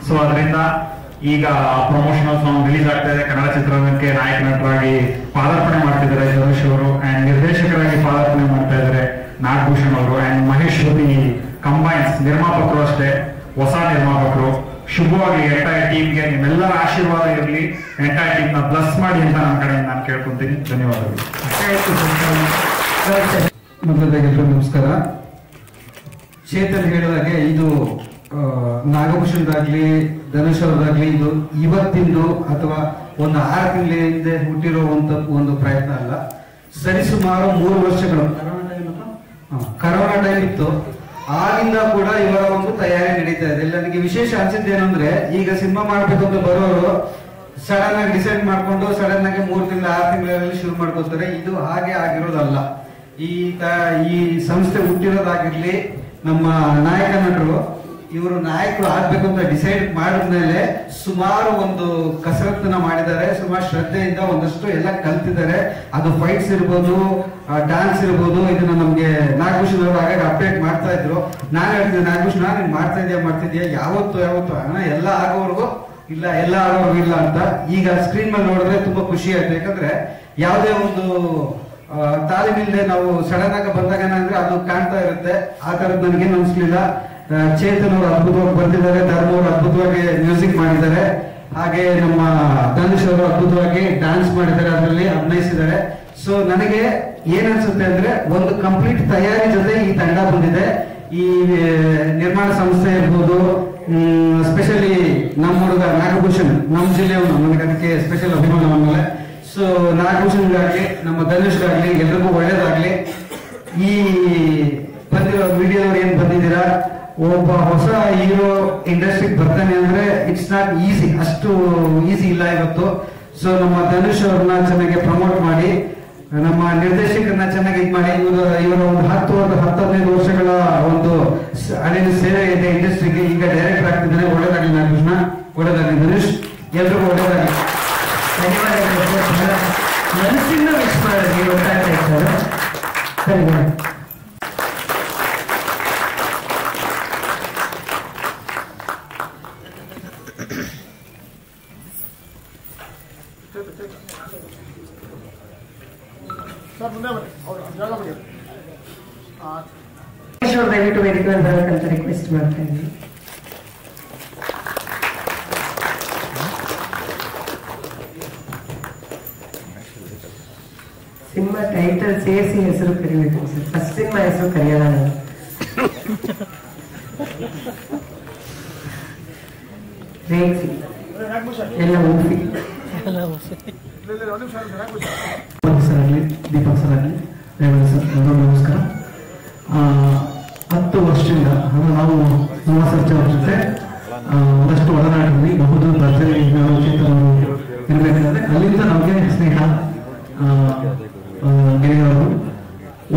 ಸೊ ಅದರಿಂದ ಈಗ ಪ್ರಮೋಷನಲ್ ಸಾಂಗ್ ರಿಲೀಸ್ ಆಗ್ತಾ ಇದೆ. ಕನ್ನಡ ಚಿತ್ರರಂಗಕ್ಕೆ ನಾಯಕ ನಟರಾಗಿ ಪಾದಾರ್ಪಣೆ ಮಾಡ್ತಿದ್ದಾರೆ ಧನುಷ್ ಅವರು, ಅಂಡ್ ನಿರ್ದೇಶಕರಾಗಿ ಪಾದಾರ್ಪಣೆ ಮಾಡ್ತಾ ಇದ್ದಾರೆ ನಾಗಭೂಷಣ್ ಅವರು, ಅಂಡ್ ಮಹೇಶ್ ಶ್ರುತಿ ಕಂಬೈನ್ಸ್. ನಿರ್ಮಾಪಕರು ಅಷ್ಟೇ, ಹೊಸ ನಿರ್ಮಾಪಕರು. ಶುಭವಾಗಿ ಎಂಟೈರ್ ಟೀಮ್ಗೆ ನಿಮ್ಮೆಲ್ಲರ ಆಶೀರ್ವಾದ ಇರಲಿ, ಎಂಟೈರ್ ಟೀಮ್ ನ ಬ್ಲಸ್ ಮಾಡಿ ಅಂತ ನನ್ನ ಕಡೆಯಿಂದ ನಾನು ಕೇಳ್ಕೊಂತೀನಿ. ಧನ್ಯವಾದಗಳು. ಮೊದಲದಾಗಿ ನಮಸ್ಕಾರ. ಚೇತನ್ ಹೇಳಿದಾಗೆ ಇದು ನಾಗಭೂಷಣ್ದಾಗ್ಲಿ ಧನುಷ್ ಅವ್ರದಾಗ್ಲಿ ಇದು ಇವತ್ತಿಂದು ಅಥವಾ ಒಂದು 6 ತಿಂಗಳ ಹಿಂದೆ ಹುಟ್ಟಿರುವಂತ ಒಂದು ಪ್ರಯತ್ನ ಅಲ್ಲ. ಸರಿಸುಮಾರು 3 ವರ್ಷಗಳು ಕರೋನಾ ಟೈಮ್ ಇತ್ತು, ಆಗಿಂದ ಕೂಡ ಇವರ ಒಂದು ತಯಾರಿ ನಡೀತಾ ಇದೆ. ನನಗೆ ವಿಶೇಷ ಅನ್ಸಿದ್ದೇನೆಂದ್ರೆ, ಈಗ ಸಿನಿಮಾ ಮಾಡ್ಬೇಕು ಅಂತ ಬರೋರು ಸಡನ್ ಆಗಿ ಡಿಸೈಡ್ ಮಾಡ್ಕೊಂಡು ಸಡನ್ ಆಗಿ 3 ತಿಂಗಳ 6 ತಿಂಗಳಲ್ಲಿ ಶುರು ಮಾಡ್ಕೊತಾರೆ. ಇದು ಹಾಗೆ ಆಗಿರೋದಲ್ಲ. ಈ ಸಂಸ್ಥೆ ಹುಟ್ಟಿರೋದಾಗಿರ್ಲಿ, ನಮ್ಮ ನಾಯಕ ನಟರು ಇವರು ನಾಯಕರು ಆಗ್ಬೇಕು ಅಂತ ಡಿಸೈಡ್ ಮಾಡಿದ್ಮೇಲೆ ಸುಮಾರು ಒಂದು ಕಸರತ್ತನ್ನ ಮಾಡಿದ್ದಾರೆ, ಸುಮಾರು ಶ್ರದ್ಧೆಯಿಂದ ಒಂದಷ್ಟು ಎಲ್ಲ ಕಲ್ತಿದ್ದಾರೆ. ಅದು ಫೈಟ್ಸ್ ಇರ್ಬೋದು, ಡಾನ್ಸ್ ಇರ್ಬೋದು. ಇದನ್ನ ನಮ್ಗೆ ನಾಗಭೂಷಣ್ ಅವರು ಹಾಗಾಗಿ ಅಪ್ಡೇಟ್ ಮಾಡ್ತಾ ಇದ್ರು. ನಾನು ಹೇಳ್ತಿದ್ದೆ, ನಾಗಭೂಷಣ ನೀನ್ ಮಾಡ್ತಿದ್ಯಾ ಯಾವತ್ತು ಅಣ್ಣ ಎಲ್ಲ ಆಗೋವರೆಗೂ ಇಲ್ಲ, ಎಲ್ಲ ಆಗೋವರೆಗೂ ಇಲ್ಲ ಅಂತ. ಈಗ ಸ್ಕ್ರೀನ್ ಮೇಲೆ ನೋಡಿದ್ರೆ ತುಂಬಾ ಖುಷಿ ಆಯ್ತು. ಯಾಕಂದ್ರೆ ಯಾವುದೇ ಒಂದು ತಾಲೀಮಿಲ್ಲದೆ ನಾವು ಸಡನ್ ಆಗಿ ಬಂದಾಗ ಅಂದ್ರೆ ಅದು ಕಾಣ್ತಾ ಇರುತ್ತೆ. ಆ ತರದ್ ನನಗೇನು ಅನ್ಸ್ಲಿಲ್ಲ. ಚೇತನ್ ಅವರು ಅದ್ಭುತವಾಗಿ ಬಂದಿದ್ದಾರೆ, ಧರ್ಮ ಅವರು ಅದ್ಭುತವಾಗಿ ಮ್ಯೂಸಿಕ್ ಮಾಡಿದ್ದಾರೆ, ಹಾಗೆ ನಮ್ಮ ಧನುಷ್ ಅವರು ಅದ್ಭುತವಾಗಿ ಡ್ಯಾನ್ಸ್ ಮಾಡಿದ್ದಾರೆ, ಅದರಲ್ಲಿ ಅಭಿನಯಿಸಿದ್ದಾರೆ. ಸೊ ನನಗೆ ಏನ್ ಅನ್ಸುತ್ತೆ ಅಂದ್ರೆ, ಒಂದು ಕಂಪ್ಲೀಟ್ ತಯಾರಿ ಜೊತೆ ಈ ತಂಡ ಬಂದಿದೆ. ಈ ನಿರ್ಮಾಣ ಸಂಸ್ಥೆ ಇರ್ಬೋದು, ಸ್ಪೆಷಲಿ ನಮ್ಮ ಹುಡುಗ ನಾಗಭೂಷಣ್, ನಮ್ಮ ಜಿಲ್ಲೆಯವನು, ನನಗೆ ಅದಕ್ಕೆ ಸ್ಪೆಷಲ್ ಅಭಿಮಾನ ಆಮೇಲೆ. ಸೊ ನಾಗಭೂಷಣ್ಗಾಗ್ಲಿ ನಮ್ಮ ಧನುಷ್ಗಾಗ್ಲಿ ಎಲ್ರಿಗೂ ಒಳ್ಳೇದಾಗ್ಲಿ. ಈ ಬಂದಿರೋ ವಿಡಿಯೋದವ್ರು ಏನ್ ಬಂದಿದ್ದೀರಾ, ಒಬ್ಬ ಹೊಸ ಹೀರೋ ಇಂಡಸ್ಟ್ರಿಗೆ ಬರ್ತಾನೆ ಅಂದ್ರೆ ಇಟ್ಸ್ ನಾಟ್ ಈಸಿ, ಅಷ್ಟು ಈಸಿ ಇಲ್ಲ ಇವತ್ತು. ಸೊ ನಮ್ಮ ಧನುಷ್ ಅವ್ರನ್ನ ಚೆನ್ನಾಗಿ ಪ್ರಮೋಟ್ ಮಾಡಿ, ನಮ್ಮ ನಿರ್ದೇಶಕರನ್ನ ಚೆನ್ನಾಗಿ ಇದ್ ಮಾಡಿ, ಇವರ ಒಂದು 10-15 ವರ್ಷಗಳ ಒಂದು ಹಳೆಯ ಸೇವೆ ಇದೆ ಇಂಡಸ್ಟ್ರಿಗೆ. ಈಗ ಡೈರೆಕ್ಟರ್ ಆಗ್ತಿದ್ದಾನೆ. ಒಳ್ಳೇದಾಗಲಿ ನಾಗಕೃಷ್ಣ, ಒಳ್ಳೇದಾಗಲಿ ಧನುಷ್, ಎಲ್ರಿಗೂ ಒಳ್ಳೇದಾಗಲಿ. ಧನ್ಯವಾದಗಳು. ಮನಸ್ಸಿಂದ ವಿಶ್ ಮಾಡಿದ್ವಿ, ಗೊತ್ತಾಗ್ತಾ ಇದ್ದಾರೆ. ಧನ್ಯವಾದ. ದಯವಿಟ್ಟು ವೇದಿಕೆ ಬರಬೇಕಂತ ರಿಕ್ವೆಸ್ಟ್ ಮಾಡ್ತಾ ಇದ್ದೀನಿ. ಸಿನಿಮಾ ಟೈಟಲ್ ಸೇರಿಸಿ ಹೆಸರು ಕರಿಬೇಕು ಸರ್. ಫಸ್ಟ್ ಸಿನಿಮಾ ಹೆಸರು ಕರೆಯೋಣ ನಾನು. ಎಲ್ಲ ಊಫಿ ಸರ್ ಆಗಲಿ, ದೀಪಕ್ ಸರ್ ಆಗಲಿ, ರೇವಣ್ಣ ಸರ್, ಎಲ್ಲರೂ ನಮಸ್ಕಾರ. 10 ವರ್ಷದಿಂದ ನಾವು ನವಾಸರ್ಚ ಅವ್ರ ಜೊತೆ ಒಂದಷ್ಟು ಒಡನಾಟದಲ್ಲಿ ಬಹುದು ಭರ್ಜರಿ ಚೇತನ್ ಅವರು ಇರಬೇಕಾದ್ರೆ ಅಲ್ಲಿಂದ ನಮಗೆ ಸ್ನೇಹ ಗೆಳೆಯವರು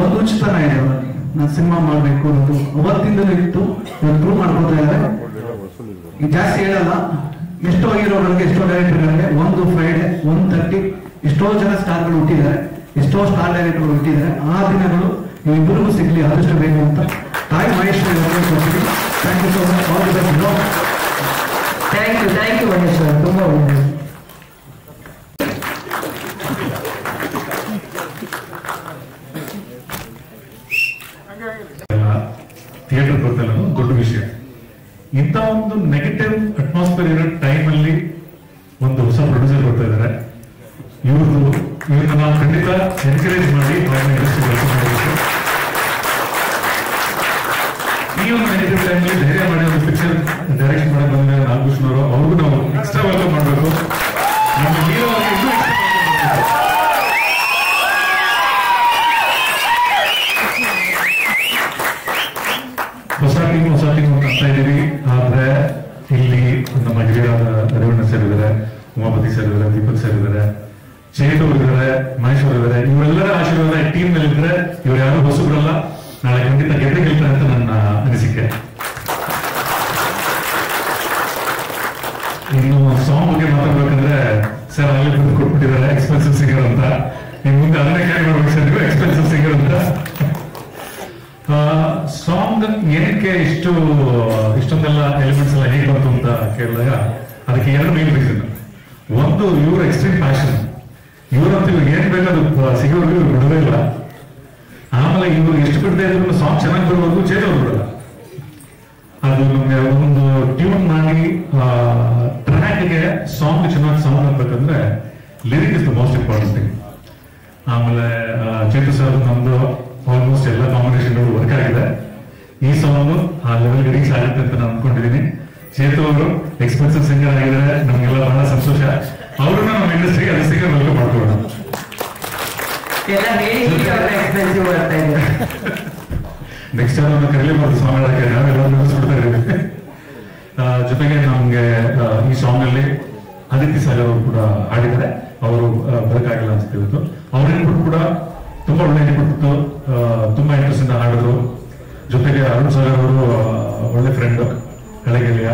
ಒಂದು ಉಚಿತನ ಇದೆ ಅವರಲ್ಲಿ. ನಾನು ಸಿನಿಮಾ ಮಾಡಬೇಕು ಅನ್ನೋದು ಅವತ್ತಿಂದಲೂ ಇತ್ತು, ಪ್ರೂವ್ ಮಾಡ್ಕೋತಾ ಇದ್ದಾರೆ. ಈಗ ಜಾಸ್ತಿ ಹೇಳಲ್ಲ, ಎಷ್ಟೋ ಹೀರೋಗಳಿಗೆ ಎಷ್ಟೋ ಡೈರೆಕ್ಟರ್ಗಳಿಗೆ ಒಂದು ಫ್ರೈಡೆ 1:30 ಎಷ್ಟೋ ಜನ ಸ್ಟಾರ್ಗಳು ಹುಟ್ಟಿದ್ದಾರೆ, ಎಷ್ಟೋ ಸ್ಟಾರ್ ಡೈರೆಕ್ಟರ್ಗಳು ಹುಟ್ಟಿದ್ದಾರೆ. ಆ ದಿನಗಳು ಇಬ್ಬರಿಗೂ ಸಿಗ್ಲಿ ಆದಷ್ಟು ಬೇಕು ಅಂತ ತಾಯಿ Maheshwari thank you so much. All the best. Thank you Maheshwara, ತುಂಬಾ ಒಳ್ಳೆಯದು. ಥಿಯೇಟರ್ ಗೊತ್ತಲ್ಲ ದೊಡ್ಡ ವಿಷಯ. ಇಂಥ ಒಂದು ನೆಗೆಟಿವ್ ಅಟ್ಮಾಸ್ಫಿಯರ್ ಇರೋ ಟೈಮ್ ಅಲ್ಲಿ ಒಂದು ಹೊಸ ಪ್ರೊಡ್ಯೂಸರ್ ಬರ್ತಾ ಇದ್ದಾರೆ. ಇವ್ರನ್ನ ನಾವು ಖಂಡಿತ ಎನ್ಕರೇಜ್ ಮಾಡಿ ಈ ಒಂದು ನೆಗೆಟಿವ್ ಟೈಮ್ ಅಲ್ಲಿ ಧೈರ್ಯ ಮಾಡಿ ಒಂದು ಪಿಕ್ಚರ್ ಡೈರೆಕ್ಟ್ ಮಾಡಕ್ ಬಂದಿದ್ದಾರೆ ನಾಗಭೂಷಣ್ ಅವರು. ಅವ್ರಿಗೂ ನಾವು ಎಕ್ಸ್ಟ್ರಾ ವೆಲ್ಕಮ್ ಮಾಡಬೇಕು. ನಮ್ಮ ಹೀರೋ ಹೊಸ ಟೀಮ್ ಅಂತ ಅಂತ ಇದೀವಿ. ಆದ್ರೆ ಇಲ್ಲಿ ನಮ್ಮ ಹಿರಿಯರಾದ ರೇವಣ್ಣ ಸರ್ ಇದ್ದಾರೆ, ಉಮಾಪತಿ ಸರ್ ಇದ್ದಾರೆ, ದೀಪಕ್ ಸರ್ ಇದ್ದಾರೆ, ಚೇತ್ ಅವರು ಇದ್ದಾರೆ, ಮಹೇಶ್ ಅವರು ಇದ್ದಾರೆ. ಇವರೆಲ್ಲರ ಆಶೀರ್ವಾದ ಈ ಟೀಮ್ ನಲ್ಲಿ ಇದ್ರೆ ಇವ್ರು ಯಾರು ಹೊಸಬ್ರಲ್ಲ, ನಾಳೆ ಖಂಡಿತ ಗೆದ್ದೆ ಗೆಲ್ತಾರೆ ಅಂತ ನನ್ನ ಅನಿಸಿಕೆ. ಇನ್ನು ಸಾಂಗ್ ಬಗ್ಗೆ ಮಾತಾಡ್ಬೇಕಂದ್ರೆ ಸರ್ ಅಲ್ಲಿ ಕೊಟ್ಬಿಟ್ಟಿದ್ದಾರೆ ಎಕ್ಸ್ಪೆನ್ಸಿವ್ ಸಿಗರ್ ಅಂತ. ಇನ್ನು ಮುಂದೆ ಅದನ್ನೇ ಕ್ಯಾರಿ ಮಾಡ್ಬೇಕು ಸರ್ ನೀವು ಎಕ್ಸ್ಪೆನ್ಸಿವ್ ಸಿಂಗರ್ ಅಂತ. ಸಾಂಗ್ ಏನಕ್ಕೆ ಇಷ್ಟೊಂದೆಲ್ಲ ಎಲಿಮೆಂಟ್ಸ್ ಎಲ್ಲ ಹೇಗೆ ಬಂತು ಅಂತ ಕೇಳಿದಾಗ ಅದಕ್ಕೆ ಎರಡು ಮೇನ್ ರೀಸನ್. ಒಂದು, ಇವ್ರ ಎಕ್ಸ್ಟ್ರೀಮ್ ಪ್ಯಾಷನ್. ಇವ್ರಂತೂ ಇವ್ರಿಗೆ ಏನ್ ಬೇಕಾದ್ರು ಸಿಗೋರ್ಗು ಇವ್ರು ಬಿಡೋದೇ ಇಲ್ಲ. ಆಮೇಲೆ ಇವ್ರು ಎಷ್ಟು ಬಿಡದೆ ಇದ್ರು ಸಾಂಗ್ ಚೆನ್ನಾಗಿ ಬರುವವರೆಗೂ ಚೇತವ್ರು ಬಿಡಲ್ಲ. ಅದು ನಮ್ಗೆ ಒಂದು ಟ್ಯೂನ್ ಮಾಡಿ ಟ್ರ್ಯಾಕ್ಗೆ ಸಾಂಗ್ ಚೆನ್ನಾಗಿ ಸೌಂಡ್ ಆಗ್ಬೇಕಂದ್ರೆ lyric is the most important thing. ಆಮೇಲೆ ಚೇತು ಸರ್ ನಮ್ದು ಆಲ್ಮೋಸ್ಟ್ ಎಲ್ಲ ಕಾಂಬಿನೇಷನ್ ವರ್ಕ್ ಆಗಿದೆ. ಈ ಸಾಂಗ್ ಆ ಲೆವೆಲ್ಗೆ ರೀಚ್ ಆಗುತ್ತೆ ಅಂತ ನಾನು ಅನ್ಕೊಂಡಿದ್ದೀನಿ. ಚೇತು ಅವರು ಎಕ್ಸ್ಪೆನ್ಸಿವ್ ಸಿಂಗರ್ ಆಗಿದ್ದಾರೆ, ನಮ್ಗೆಲ್ಲ ಬಹಳ ಸಂತೋಷ. ಅವ್ರನ್ನ ನಮ್ಮ ಇಂಡಸ್ಟ್ರಿಗೆ ಅದು ಸಿಂಗರ್ ವೆಲ್ಕಮ್ ಮಾಡ್ಕೊಳ್ಳೋಣ. ನೆಕ್ಸ್ಟ್ ಅವ್ರನ್ನ ಕರೀಲೇಬಾರ್ದು ಸಾಂಗ್ ಆಡಕ್ಕೆ, ನಾವೆಲ್ಲ ಸುಡ್ತಾ ಇದ್ದೀವಿ. ಜೊತೆಗೆ ನಮ್ಗೆ ಈ ಸಾಂಗ್ ಅಲ್ಲಿ ಆದಿತ್ಯ ಸಾಗರ್ ಅವರು ಕೂಡ ಹಾಡಿದ್ದಾರೆ. ಅವರು ಬರಕಾಗಿಲ್ಲ ಅಂತ ತಿಳಿದು ಅವ್ರ ಇನ್ಪುಟ್ ಕೂಡ ತುಂಬಾ ಒಳ್ಳೆ ಇನ್ಪುಟ್ ಇತ್ತು. ತುಂಬಾ ಇಂಟ್ರೆಸ್ಟ್ ಇಂದ ಹಾಡಿದ್ರು. ಜೊತೆಗೆ ಅರುಣ್ ಸಾಗರ್ ಅವರು ಒಳ್ಳೆ ಫ್ರೆಂಡ್, ಹಳೆಗೆಳೆಯ.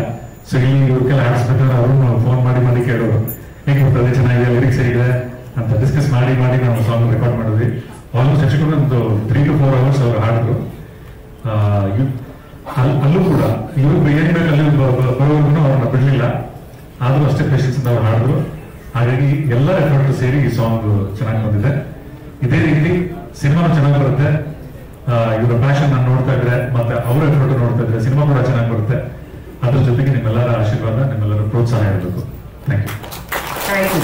ಸೊ ಇಲ್ಲಿ ಇವ್ರಿಗೆಲ್ಲ ಹಾಡಿಸ್ಬೇಕಾದ್ರೆ ಅವ್ರನ್ನ ಫೋನ್ ಮಾಡಿ ಕೇಳೋರು ಹೇಗೆ ಬರ್ತದೆ, ಚೆನ್ನಾಗಿದೆ, ಲಿರಿಕ್ಸ್ ಹೇಗಿದೆ ಅಂತ ಡಿಸ್ಕಸ್ ಮಾಡಿ ನಾವು ಸಾಂಗ್ ರೆಕಾರ್ಡ್ ಮಾಡಿದ್ವಿ. ಆಲ್ಮೋಸ್ಟ್ ಎಷ್ಟು ಒಂದು 3 to 4 hours ಅವರು ಹಾಡಿದ್ರು. ಅಲ್ಲೂ ಕೂಡ ಇವ್ರಿಗೆ ಏನ್ ಬೇಕು ಅಲ್ಲಿ ಬರೋವರೆಗೂ ಅವ್ರನ್ನ ಬಿಡ್ಲಿಲ್ಲ. ಆದ್ರೂ ಅಷ್ಟೇ ಪೇಷನ್ಸ್ ಇಂದ ಅವ್ರು ಹಾಡಿದ್ರು. ಹಾಗಾಗಿ ಎಲ್ಲ ಎಫರ್ಟ್ ಸೇರಿ ಈ ಸಾಂಗ್ ಚೆನ್ನಾಗಿ ಬಂದಿದೆ. ಇದೇ ರೀತಿ ಸಿನಿಮಾ ಚೆನ್ನಾಗಿ ಬರುತ್ತೆ. ಇವರ ಪ್ಯಾಷನ್ ನೋಡ್ತಾ ಇದ್ರೆ ಮತ್ತೆ ಅವರ ಎಫರ್ಟ್ ನೋಡ್ತಾ ಇದ್ರೆ ಸಿನಿಮಾ ಕೂಡ ಚೆನ್ನಾಗಿ ಬರುತ್ತೆ. ಅದ್ರ ಜೊತೆಗೆ ನಿಮ್ಮೆಲ್ಲರ ಆಶೀರ್ವಾದ, ನಿಮ್ಮೆಲ್ಲರ ಪ್ರೋತ್ಸಾಹ ಇರಬೇಕು. Thank you.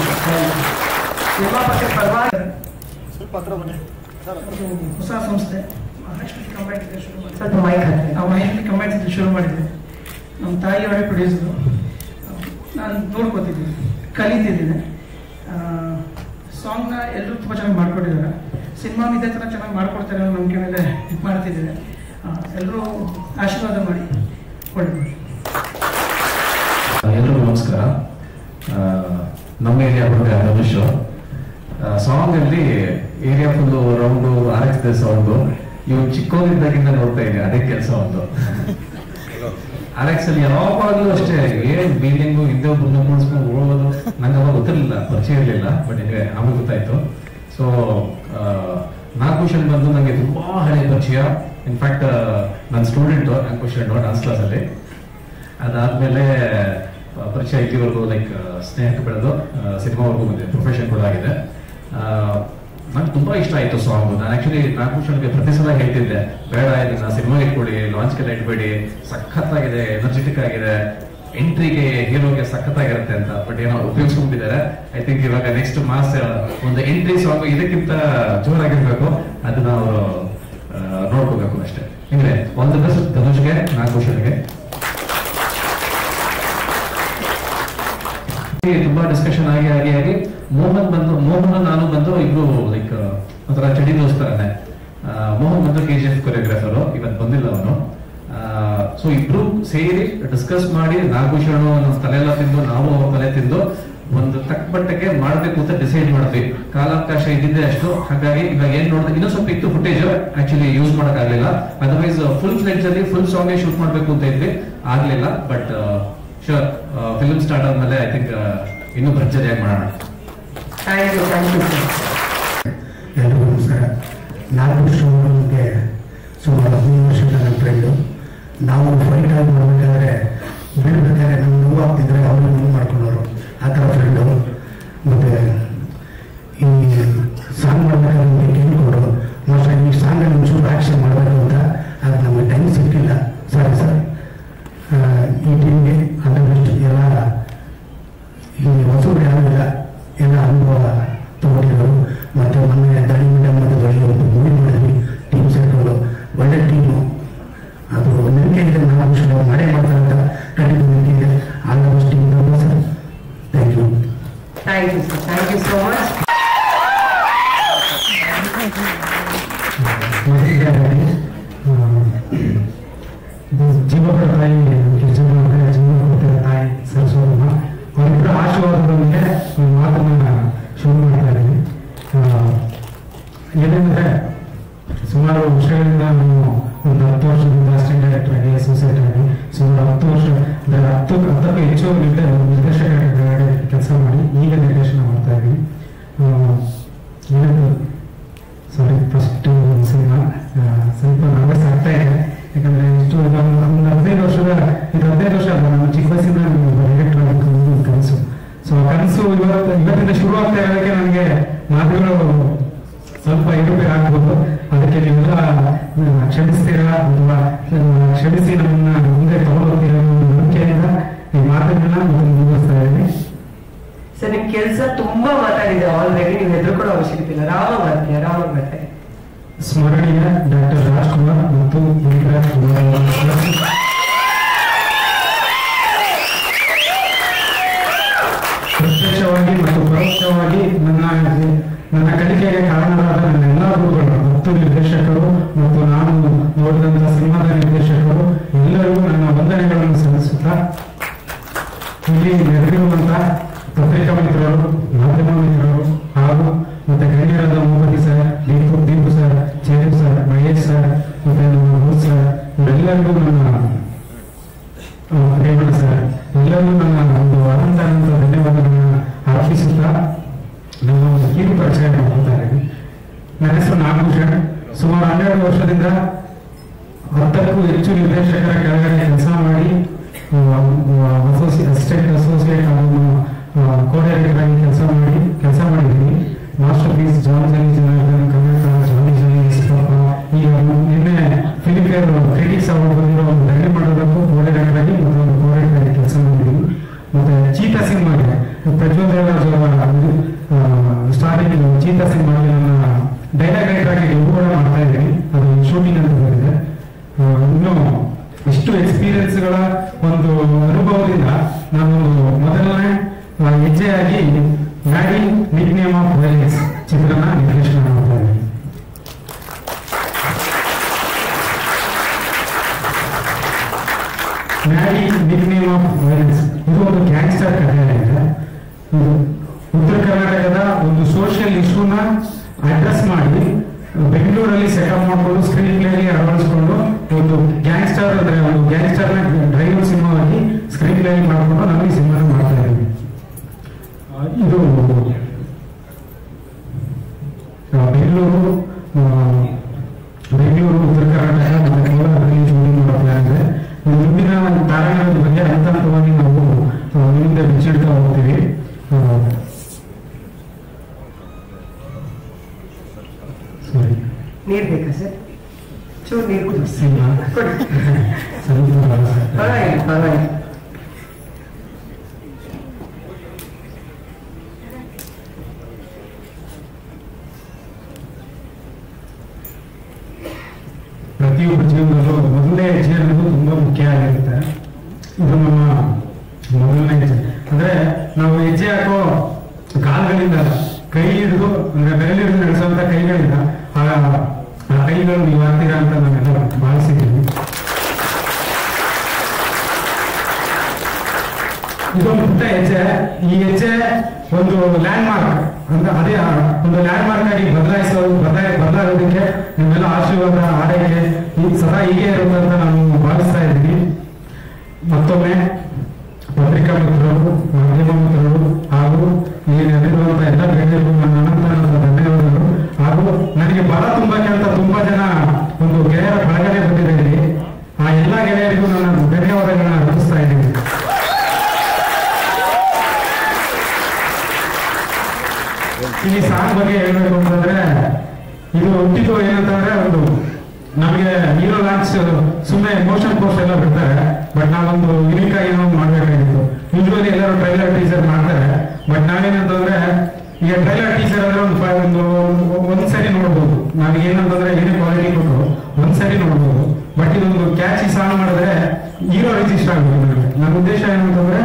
ಹೊಸ ಸಂಸ್ಥೆ ಕಂಬೈನ್ಸ್ ಶುರು ಮಾಡಿದ್ದೆ. ನಮ್ಮ ತಾಯಿಯವರೇ ಪ್ರೊಡ್ಯೂಸರು. ನಾನು ನೋಡ್ಕೋತಿದ್ದೀನಿ, ಕಲಿತಿದ್ದೀನಿ. ಸಾಂಗ್ನ ಎಲ್ಲರೂ ತುಂಬ ಚೆನ್ನಾಗಿ ಮಾಡ್ಕೊಟ್ಟಿದ್ದಾರೆ. ಸಿನಿಮಾ ಇದೇ ಥರ ಚೆನ್ನಾಗಿ ಮಾಡ್ಕೊಡ್ತಾರೆ ಅನ್ನೋ ನಂಬಿಕೆ ಮೇಲೆ ಇದು ಮಾಡ್ತಿದ್ದೀನಿ. ಎಲ್ಲರೂ ಆಶೀರ್ವಾದ ಮಾಡಿ ಕೊಡ್ತೀನಿ. ಎಲ್ರಿಗೂ ನಮಸ್ಕಾರ. ನಮ್ಮ ಏರಿಯಾ ಬಂದ್ರೆ ಧನುಷ್. ಸಾಂಗ್ ಅಲ್ಲಿ ಏರಿಯಾ ಫುಲ್ ರೌಂಡು ಆರಿಸಿದೆ ಸೌಂಡು. ಇವ್ ಚಿಕ್ಕವರಿದ್ದಾಗಿಂದ ನೋಡ್ತಾ ಇದೆ ಅದೇ ಕೆಲಸ. ಒಂದು ಅಲೆಕ್ಸ್ ಅಲ್ಲಿ ಯಾವಾಗಲೂ ಅಷ್ಟೇ ಏನ್ ಬೀಲಿಂಗು ಹಿಂದೆ ಮುಂದೆ ಮೂಡಿಸ್ಕೊಂಡು ಹೋಗೋದು. ನಂಗೆ ಅವಾಗ ಗೊತ್ತಿರಲಿಲ್ಲ, ಪರಿಚಯ ಇರಲಿಲ್ಲ. ಬಟ್ ಈಗ ಆಮೇಲೆ ಗೊತ್ತಾಯ್ತು. ಸೊ ನಾಗಭೂಷಣ್ ಬಂದು ನನಗೆ ತುಂಬಾ ಹಳೆ ಪರಿಚಯ. ಇನ್ಫ್ಯಾಕ್ಟ್ ನನ್ನ ಸ್ಟೂಡೆಂಟು ನಾಗಭೂಷಣ್ ಡಾನ್ಸ್ ಕ್ಲಾಸ್ ಅಲ್ಲಿ. ಅದಾದ್ಮೇಲೆ ಪರಿಚಯ ಇಲ್ಲಿವರೆಗೂ ಲೈಕ್ ಸ್ನೇಹಕ್ಕೆ ಬೆಳೆದು ಸಿನಿಮಾವರೆಗೂ ಬಂದಿದೆ, ಪ್ರೊಫೆಷನ್ ಕೂಡ ಆಗಿದೆ. ನಂಗೆ ತುಂಬಾ ಇಷ್ಟ ಆಯ್ತು ಸಾಂಗ್. ನಾನು ಆಕ್ಚುಲಿ ನಾಗಭೂಷಣ್ಗೆ ಪ್ರತಿ ಸಲ ಹೇಳ್ತಿದ್ದೆ, ಬೇಡ ಇದನ್ನ ಸಿನಿಮಾಗೆ ಇಟ್ಕೊಡಿ, ಲಾಂಚ್ಗೆಲ್ಲ ಇಟ್ಬೇಡಿ, ಸಖತ್ತಾಗಿದೆ, ಎನರ್ಜೆಟಿಕ್ ಆಗಿದೆ, ಎಂಟ್ರಿಗೆ ಹೀರೋಗೆ ಸಖತ್ತಾಗಿರುತ್ತೆ ಅಂತ. ಬಟ್ ಏನೋ ಉಪಯೋಗಿಸ್ಕೊಂಡಿದ್ದಾರೆ. ಐ ಥಿಂಕ್ ಇವಾಗ ನೆಕ್ಸ್ಟ್ ಮಾಸ್ ಒಂದು ಎಂಟ್ರಿ ಸಾಂಗ್ ಇದಕ್ಕಿಂತ ಜೋರಾಗಿರ್ಬೇಕು. ಅದನ್ನ ಅವರು ನೋಡ್ಕೋಬೇಕು ಅಷ್ಟೇ. ಹಿಂಗೆ ಆಲ್ ದಿ ಬೆಸ್ಟ್ ಧನುಷ್ಗೆ, ನಾಗಭೂಷಣ್ಗೆ. ತುಂಬಾ ಡಿಸ್ಕಷನ್ ಆಗಿ ಮೋಹನ್ ನಾನು ಬಂದು ಇಬ್ರು ಲೈಕ್ ಒಂಥರ ಚಡಿ ದೋಸ್ತಾನೆ. ಮೋಹನ್ ಬಂದು KGF ಕೊರಿಯೋಗ್ರಾಫರು, ಇವತ್ತು ಬಂದಿಲ್ಲ ಅವನು. ಸೊ ಇಬ್ರು ಸೇರಿ ಡಿಸ್ಕಸ್ ಮಾಡಿ ನಾಗಭೂಷಣ್ ನಮ್ಮ ತಲೆಯೆಲ್ಲ ತಿಂದು, ನಾವು ತಲೆ ತಿಂದು ಒಂದು ತಕ್ಕಮಟ್ಟಿಗೆ ಮಾಡಬೇಕು ಅಂತ ಡಿಸೈಡ್ ಮಾಡಿದ್ವಿ. ಕಾಲಾವಕಾಶ ಇದ್ದಿದ್ದೆ ಅಷ್ಟು. ಹಾಗಾಗಿ ಇವಾಗ ಏನ್ ನೋಡಿದ್ರೆ ಇನ್ನೂ ಸ್ವಲ್ಪ ಇತ್ತು ಫುಟೇಜ್, ಆಕ್ಚುಲಿ ಯೂಸ್ ಮಾಡಕ್ ಆಗ್ಲಿಲ್ಲ. ಅದರ್ವೈಸ್ ಫುಲ್ ಫ್ಲೆಡ್ಜ್ ಅಲ್ಲಿ ಫುಲ್ ಸಾಂಗ್ ಶೂಟ್ ಮಾಡ್ಬೇಕು ಅಂತ ಇದ್ವಿ, ಆಗ್ಲಿಲ್ಲ. ಬಟ್ ಶೋರ್ ಫಿಲ್ಮ್ ಸ್ಟಾರ್ಟ್ ಆದ್ಮೇಲೆ ಐ ಥಿಂಕ್ ಇನ್ನೂ ಭರ್ಜರಿಯಾಗಿ ಮಾಡೋಣ. ಎಲ್ರಿಗೂ ನಮಸ್ಕಾರ. ನಾಗಭೂಷಣ್ ಅವರಿಗೆ ಸುಮಾರು 15 ವರ್ಷದ ನನ್ನ ಫ್ರೆಂಡು. ನಾವು ಫೈಟ್ ಆಗಿ ಮಾಡಬೇಕಾದ್ರೆ ಬೀಳ್ಬೇಕಾದ್ರೆ ನಮ್ಗೆ ನೋವಾಗ್ತಿದ್ರೆ ಅವರು ನೋವು ಮಾಡ್ಕೊಂಡವರು, ಆ ಥರ ಫ್ರೆಂಡು. ಮತ್ತು ಈ ಸಾಂಗ್ ಮಾಡಬೇಕಾದ್ರೆ ನಮಗೆ ಕೇಳಿಕೊಡು, ಮೋಸ್ಟ್ಲಿ ಈ ಸಾಂಗಲ್ಲಿ ಒಂಚೂರು ಆಕ್ಷನ್ ಮಾಡಬೇಕು ಅಂತ. ಅದು ನಮಗೆ ಟೈಮ್ ಸಿಕ್ಕಿಲ್ಲ. ಸರಿ ಸರ್, ಈ ಟೀಮ್ಗೆ ಅದಷ್ಟು ಎಲ್ಲ ಈ ಹೊಸಬ್ರು ಯಾರಿಲ್ಲ, ಎಲ್ಲ ಅನುಭವ ತಗೊಂಡಿರೋರು. ಮತ್ತು ಮೊನ್ನೆ ದಾಳಿ ಮೇಡಮ್ ಮತ್ತು ಬಳಿ ಒಂದು ಮೂವಿ ಮಾಡಿದ್ವಿ, ಟೀಮ್ ಸೇರ್ಕೊಂಡು ಒಳ್ಳೆ ಟೀಮು. ಅದು ನಂಬಿಕೆ ಇದೆ, ನಾಗಭೂಷಣ್ ಮಾಡೇ ಮಾಡ್ತಾರೆ ಅಂತ ಖಂಡಿತ ನಂಬಿಕೆ ಇದೆ. Almost team sir. Thank you. Thank you sir, thank you so much. ಜೀವಕರ ತಾಯಿ ಜೀವಕರ ತಾಯಿ ಸರಸ್ವತಮ್ಮ ಅವರಿಬ್ಬರ ಆಶೀರ್ವಾದದೊಂದಿಗೆ ಮಾತನ್ನ ಶುರು ಮಾಡ್ತಾ ಇದ್ದೀನಿ. ಏನೆಂದರೆ ಸುಮಾರು ವರ್ಷಗಳಿಂದ ನಾನು ಒಂದು 10 ವರ್ಷದಿಂದ ಅಸಿಸ್ಟೆಂಟ್ ಡೈರೆಕ್ಟರ್ ಆಗಿ, ಅಸೋಸಿಯೇಟ್ ಆಗಿ ಸುಮಾರು 10 ವರ್ಷ, 10ಕ್ಕೂ ಹೆಚ್ಚು ನಿರ್ದೇಶಕ ಕೆಲಸ ಮಾಡಿ ಈಗ ನಿರ್ದೇಶನ ಮಾಡ್ತಾ ಇದ್ದೀನಿ. ಸ್ವಲ್ಪ ನರ್ವಸ್ ಆಗ್ತಾ ಇದೆ. ಯಾಕಂದ್ರೆ ಇಷ್ಟು ಒಂದು 15 ವರ್ಷದ ಇದು 15 ವರ್ಷ ಅಲ್ಲ, ನಾನು ಚಿಕ್ಕ ವಯಸ್ಸಿಂದ ಡೈರೆಕ್ಟರ್ ಆಗಬೇಕು ಒಂದು ಕನಸು. ಸೊ ಆ ಕನಸು ಇವತ್ತಿಂದ ಶುರು ಆಗ್ತಾ ಇರೋದಕ್ಕೆ ನನಗೆ ಮಾತುಗಳು ಸ್ವಲ್ಪ ಏರುಪೇರು ಆಗ್ಬೋದು. ಅದಕ್ಕೆ ನೀವೆಲ್ಲ ಕ್ಷಮಿಸ್ತೀರಾ ಅಥವಾ ಕ್ಷಮಿಸಿ ನಮ್ಮನ್ನ ಮುಂದೆ ತಗೊಂಡೋಗ್ತೀರಾ ಅನ್ನೋ ನಂಬಿಕೆಯಿಂದ ಈ ಮಾತುಗಳನ್ನ ಮುಂದುವರಿಸ್ತಾ ಇದ್ದೀನಿ. ಸರ್, ನಿಮ್ ಕೆಲಸ ತುಂಬಾ ಮಾತಾಡಿದೆ ಆಲ್ರೆಡಿ, ನೀವು ಹೆದರ್ಕೊಳ್ಳೋ ಅವಶ್ಯಕತೆ ಇಲ್ಲ. ರಾಮ ಮಾತೆ ಸ್ಮರಣೀಯ ಡಾಕ್ಟರ್ ರಾಜ್ಕುಮಾರ್ ಮತ್ತು ಗಿರಿರಾಜ್ ಕುಮಾರ್ ಪ್ರತ್ಯಕ್ಷವಾಗಿ ಮತ್ತು ಪರೋಕ್ಷವಾಗಿ ನನ್ನ ಕಲಿಕೆಗೆ ಕಾರಣರಾದ ನನ್ನ ಎಲ್ಲ ಗುರುಗಳು ಮತ್ತು ನಿರ್ದೇಶಕರು ಮತ್ತು ನಾನು ನೋಡಿದಂತಹ ಸಿನಿಮಾದ ನಿರ್ದೇಶಕರು ಎಲ್ಲರಿಗೂ ನನ್ನ ವಂದನೆಗಳನ್ನು ಸಲ್ಲಿಸುತ್ತಾ ಇಲ್ಲಿ ನೆರೆದಿರುವಂತಹ ಪತ್ರಿಕಾ ಮಿತ್ರರು, ಮಾಧ್ಯಮ ಮಿತ್ರರು ಹಾಗೂ ಮತ್ತೆ ಗಣ್ಯರಾದ Moopathi sir, Deepu sir, Chetu sir, Mahesh sir, ಮತ್ತೆ ಭೂತ್ ಸರ್, ಎಲ್ಲರಿಗೂ ನನ್ನ ರೇವಣ್ಣ ಸರ್, ಎಲ್ಲರಿಗೂ ನನ್ನ ಒಂದು ಅನಂತ ಧನ್ಯವಾದಗಳನ್ನು ಅರ್ಪಿಸುತ್ತಾ ನಮ್ಮ ಒಂದು ಕಿರು ಪರಿಚಯ ಮಾಡ್ತಾ ಇದ್ದೀನಿ. ನನ್ನ ಹೆಸರು ನಾಗಭೂಷಣ್. ಸುಮಾರು 12 ವರ್ಷದಿಂದ 10ಕ್ಕೂ ಹೆಚ್ಚು ನಿರ್ದೇಶಕರ ಕೆಳಗಡೆ ಕೆಲಸ ಮಾಡಿ ಅಸಿಸ್ಟೆಂಟ್ ಅಸೋಸಿಯೇಟ್ ಹಾಗೂ ಕೋಆರ್ಡಿನೇಟರ್ ಆಗಿ ಕೆಲಸ ಮಾಡಿದ್ದೀನಿ. Masterpiece, Jaan Janardhan, Kannada, Johnny Siddappa, ಈಗ ನಿನ್ನೆ ಫಿಲ್ಮ್ ಫೇರ್ ಕ್ರಿಟಿಕ್ಸ್ ಅವಾರ್ಡ್ ಬಂದಿರೋ ಒಂದು ಧನ್ಯ ಮಾಡೋದಕ್ಕೂ ಕೋಆರ್ಡಿನೇಟರ್ ಆಗಿ ಮತ್ತು ಒಂದು ಕೋಆರ್ಡಿನೇಟರ್ ಆಗಿ ಕೆಲಸ ಮಾಡಿದ್ದೀನಿ. ಮತ್ತೆ ಚೀತಾ ಸಿನಿಮಾಗೆ ಪ್ರಜ್ವಲ್ ದೇವರಾಜ್ ಸ್ಟಾರ್ಟಿಂಗ್ ಚೀತಾ ಸಿನಿಮಾಗೆ ನನ್ನ ಡೈಲಾಗ್ ರೈಟರ್ ಆಗಿ ಕೂಡ ಮಾಡ್ತಾ ಇದ್ದೀನಿ. ಅದು ಶೂಟಿಂಗ್ ಅಂತ ಬಂದಿದೆ. ಇನ್ನು ಇಷ್ಟು ಎಕ್ಸ್ಪೀರಿಯನ್ಸ್ಗಳ ಒಂದು ಅನುಭವದಿಂದ ನಾನು ಮೊದಲನೇ ಹೆಜ್ಜೆಯಾಗಿ ಮ್ಯಾಡಿ ನಿಕ್ನೇಮ್ ಆಫ್ ವೈಲೆನ್ಸ್ ಚಿತ್ರನ ನಿರ್ದೇಶನ ಮಾಡ್ತಾ ಇದ್ದೀನಿ. ಮ್ಯಾಡಿ ನಿಕ್ನೇಮ್ ಆಫ್ ವೈಲೆನ್ಸ್ ಇದು ಒಂದು ಗ್ಯಾಂಗ್ಸ್ಟರ್ ಕಥೆ ಆಗಿದೆ. ಇದು ಉತ್ತರ ಕರ್ನಾಟಕದ ಒಂದು ಸೋಷಿಯಲ್ ಇಶ್ಯೂನ ಅಡ್ರೆಸ್ ಮಾಡಿ ಬೆಂಗಳೂರಲ್ಲಿ ಸೆಟಪ್ ಮಾಡಿಕೊಂಡು ಸ್ಕ್ರೀನ್ ಪ್ಲೇಲಿ ಅಳವಡಿಸಿಕೊಂಡು ಒಂದು ಗ್ಯಾಂಗ್ಸ್ಟರ್ ಅಂದ್ರೆ ಒಂದು ಗ್ಯಾಂಗ್ಸ್ಟರ್ನ ಡ್ರೈವರ್ ಸಿನಿಮಾವಾಗಿ ಸ್ಕ್ರೀನ್ ಪ್ಲೇ ಮಾಡಿಕೊಂಡು ನಾವು ಈ ಸಿನಿಮಾನ ಮಾಡ್ತಾ ಇದ್ದೀವಿ. ಇದು ಬೆಂಗಳೂರು ಉತ್ತರ ಕರ್ನಾಟಕ ಮತ್ತೆ ಕೋಲಾರದಲ್ಲಿ ಶೂಟಿಂಗ್ ಮಾಡೋ ಪ್ಲಾನ್ ಇದೆ. ಮುಂದಿನ ತಾರಾಗಣದ ಬಗ್ಗೆ ಹಂತ ಹಂತವಾಗಿ ನಾವು ಮುಂದೆ ಬಿಚ್ಚಿಡ್ತಾ ಹೋಗ್ತೀವಿ. ಸರಿ, ನೀರ್ ಬೇಕಾ ಸರ್? ಚೂರು ನೀರು ಕುದಿಸಿ ಕೊಡಿ. ಪರವಾಗಿಲ್ಲ. ಪ್ರತಿಯೊಬ್ಬರ ಜೀವನದಲ್ಲೂ ಮೊದಲನೇ ಹೆಜ್ಜೆ ಅನ್ನೋದು ತುಂಬಾ ಮುಖ್ಯ ಆಗಿರುತ್ತೆ. ಇದು ನಮ್ಮ ಮೊದಲನೇ ಹೆಜ್ಜೆ. ಅಂದ್ರೆ ನಾವು ಹೆಜ್ಜೆ ಹಾಕೋ ಕಾಲುಗಳಿಂದ ಕೈ ಹಿಡಿದು ಅಂದ್ರೆ ಬೆರಳು ಹಿಡಿದು ನಡೆಸುವಂತ ಕೈಗಳಿಂದ ಆ ಕೈಗಳು ನೀವು ಆಗ್ತೀರಾ ಅಂತ ನಾವೆಲ್ಲ ಭಾವಿಸಿದ್ದೀವಿ. ಇದೊಂದು ಪುಟ್ಟ ಹೆಜ್ಜೆ. ಈ ಹೆಜ್ಜೆ ಒಂದು ಲ್ಯಾಂಡ್ ಮಾರ್ಕ್ ಅಂತ, ಅದೇ ಒಂದು ಲ್ಯಾಂಡ್ ಮಾರ್ಕ್ ಆಗಿ ಬದಲಾಗೋದಕ್ಕೆ ನಿಮ್ಮೆಲ್ಲ ಆಶೀರ್ವಾದ, ಆರೈಕೆ ಸದಾ ಹೀಗೆ ಇರುತ್ತೆ ಅಂತ ನಾನು ಭಾವಿಸ್ತಾ ಇದ್ದೀನಿ. ಮತ್ತೊಮ್ಮೆ ಪತ್ರಿಕಾ ಮಿತ್ರರು, ಮಾಧ್ಯಮ ಮಿತ್ರರು ಹಾಗೂ ಇಲ್ಲಿ ನೆರೆದಿರುವಂತಹ ಎಲ್ಲ ಗಣ್ಯರಿಗೂ ನನ್ನ ಅನಂತ ಧನ್ಯವಾದಗಳು. ಹಾಗೂ ನನಗೆ ಬಹಳ ತುಂಬಕ್ಕೆ ಅಂತ ತುಂಬಾ ಜನ ಒಂದು ಗೆಳೆಯರ ಬಳಗನೆ ಬಂದಿದೆ. ಆ ಎಲ್ಲ ಗೆಳೆಯರಿಗೂ ನಾನು ಧನ್ಯವಾದಗಳನ್ನ ಅರ್ಪಿಸ್ತಾ ಇದ್ದೀನಿ. ಈ ಸಾಂಗ್ ಬಗ್ಗೆ ಹೇಳ್ಬೇಕು ಅಂತಂದ್ರೆ ಇದು ಹುಟ್ಟಿದ್ದು ಏನಂತಂದ್ರೆ ಒಂದು ನಮಗೆ ಹೀರೋ ಲಾಂಚ್ ಸುಮ್ಮನೆ ಮೋಷನ್ ಪೋಸ್ಟ್ ಎಲ್ಲ ಬಿಡ್ತಾರೆ. ಬಟ್ ನಾವೊಂದು ಯುನಿಕ್ ಆಗಿ ನಾವು ಮಾಡ್ಬೇಕಾಗಿತ್ತು. ಯೂಶುವಲಿ ಎಲ್ಲರೂ ಟ್ರೈಲರ್ ಟೀಸರ್ ಮಾಡ್ತಾರೆ. ಬಟ್ ನಾವೇನಂತಂದ್ರೆ ಈಗ ಟ್ರೈಲರ್ ಟೀಸರ್ ಅಂದ್ರೆ ಒಂದ್ಸರಿ ನೋಡ್ಬೋದು. ನಾವೇನಂತಂದ್ರೆ ಏನೇ ಕ್ವಾಲಿಟಿ ಕೊಟ್ಟರು ಒಂದ್ಸರಿ ನೋಡ್ಬೋದು. ಬಟ್ ಇದೊಂದು ಕ್ಯಾಚಿ ಸಾಂಗ್ ಮಾಡಿದ್ರೆ ಹೀರೋ ರಿಜಿಸ್ಟರ್ ಆಗ್ಬೋದು. ನನ್ನ ಉದ್ದೇಶ ಏನಂತಂದ್ರೆ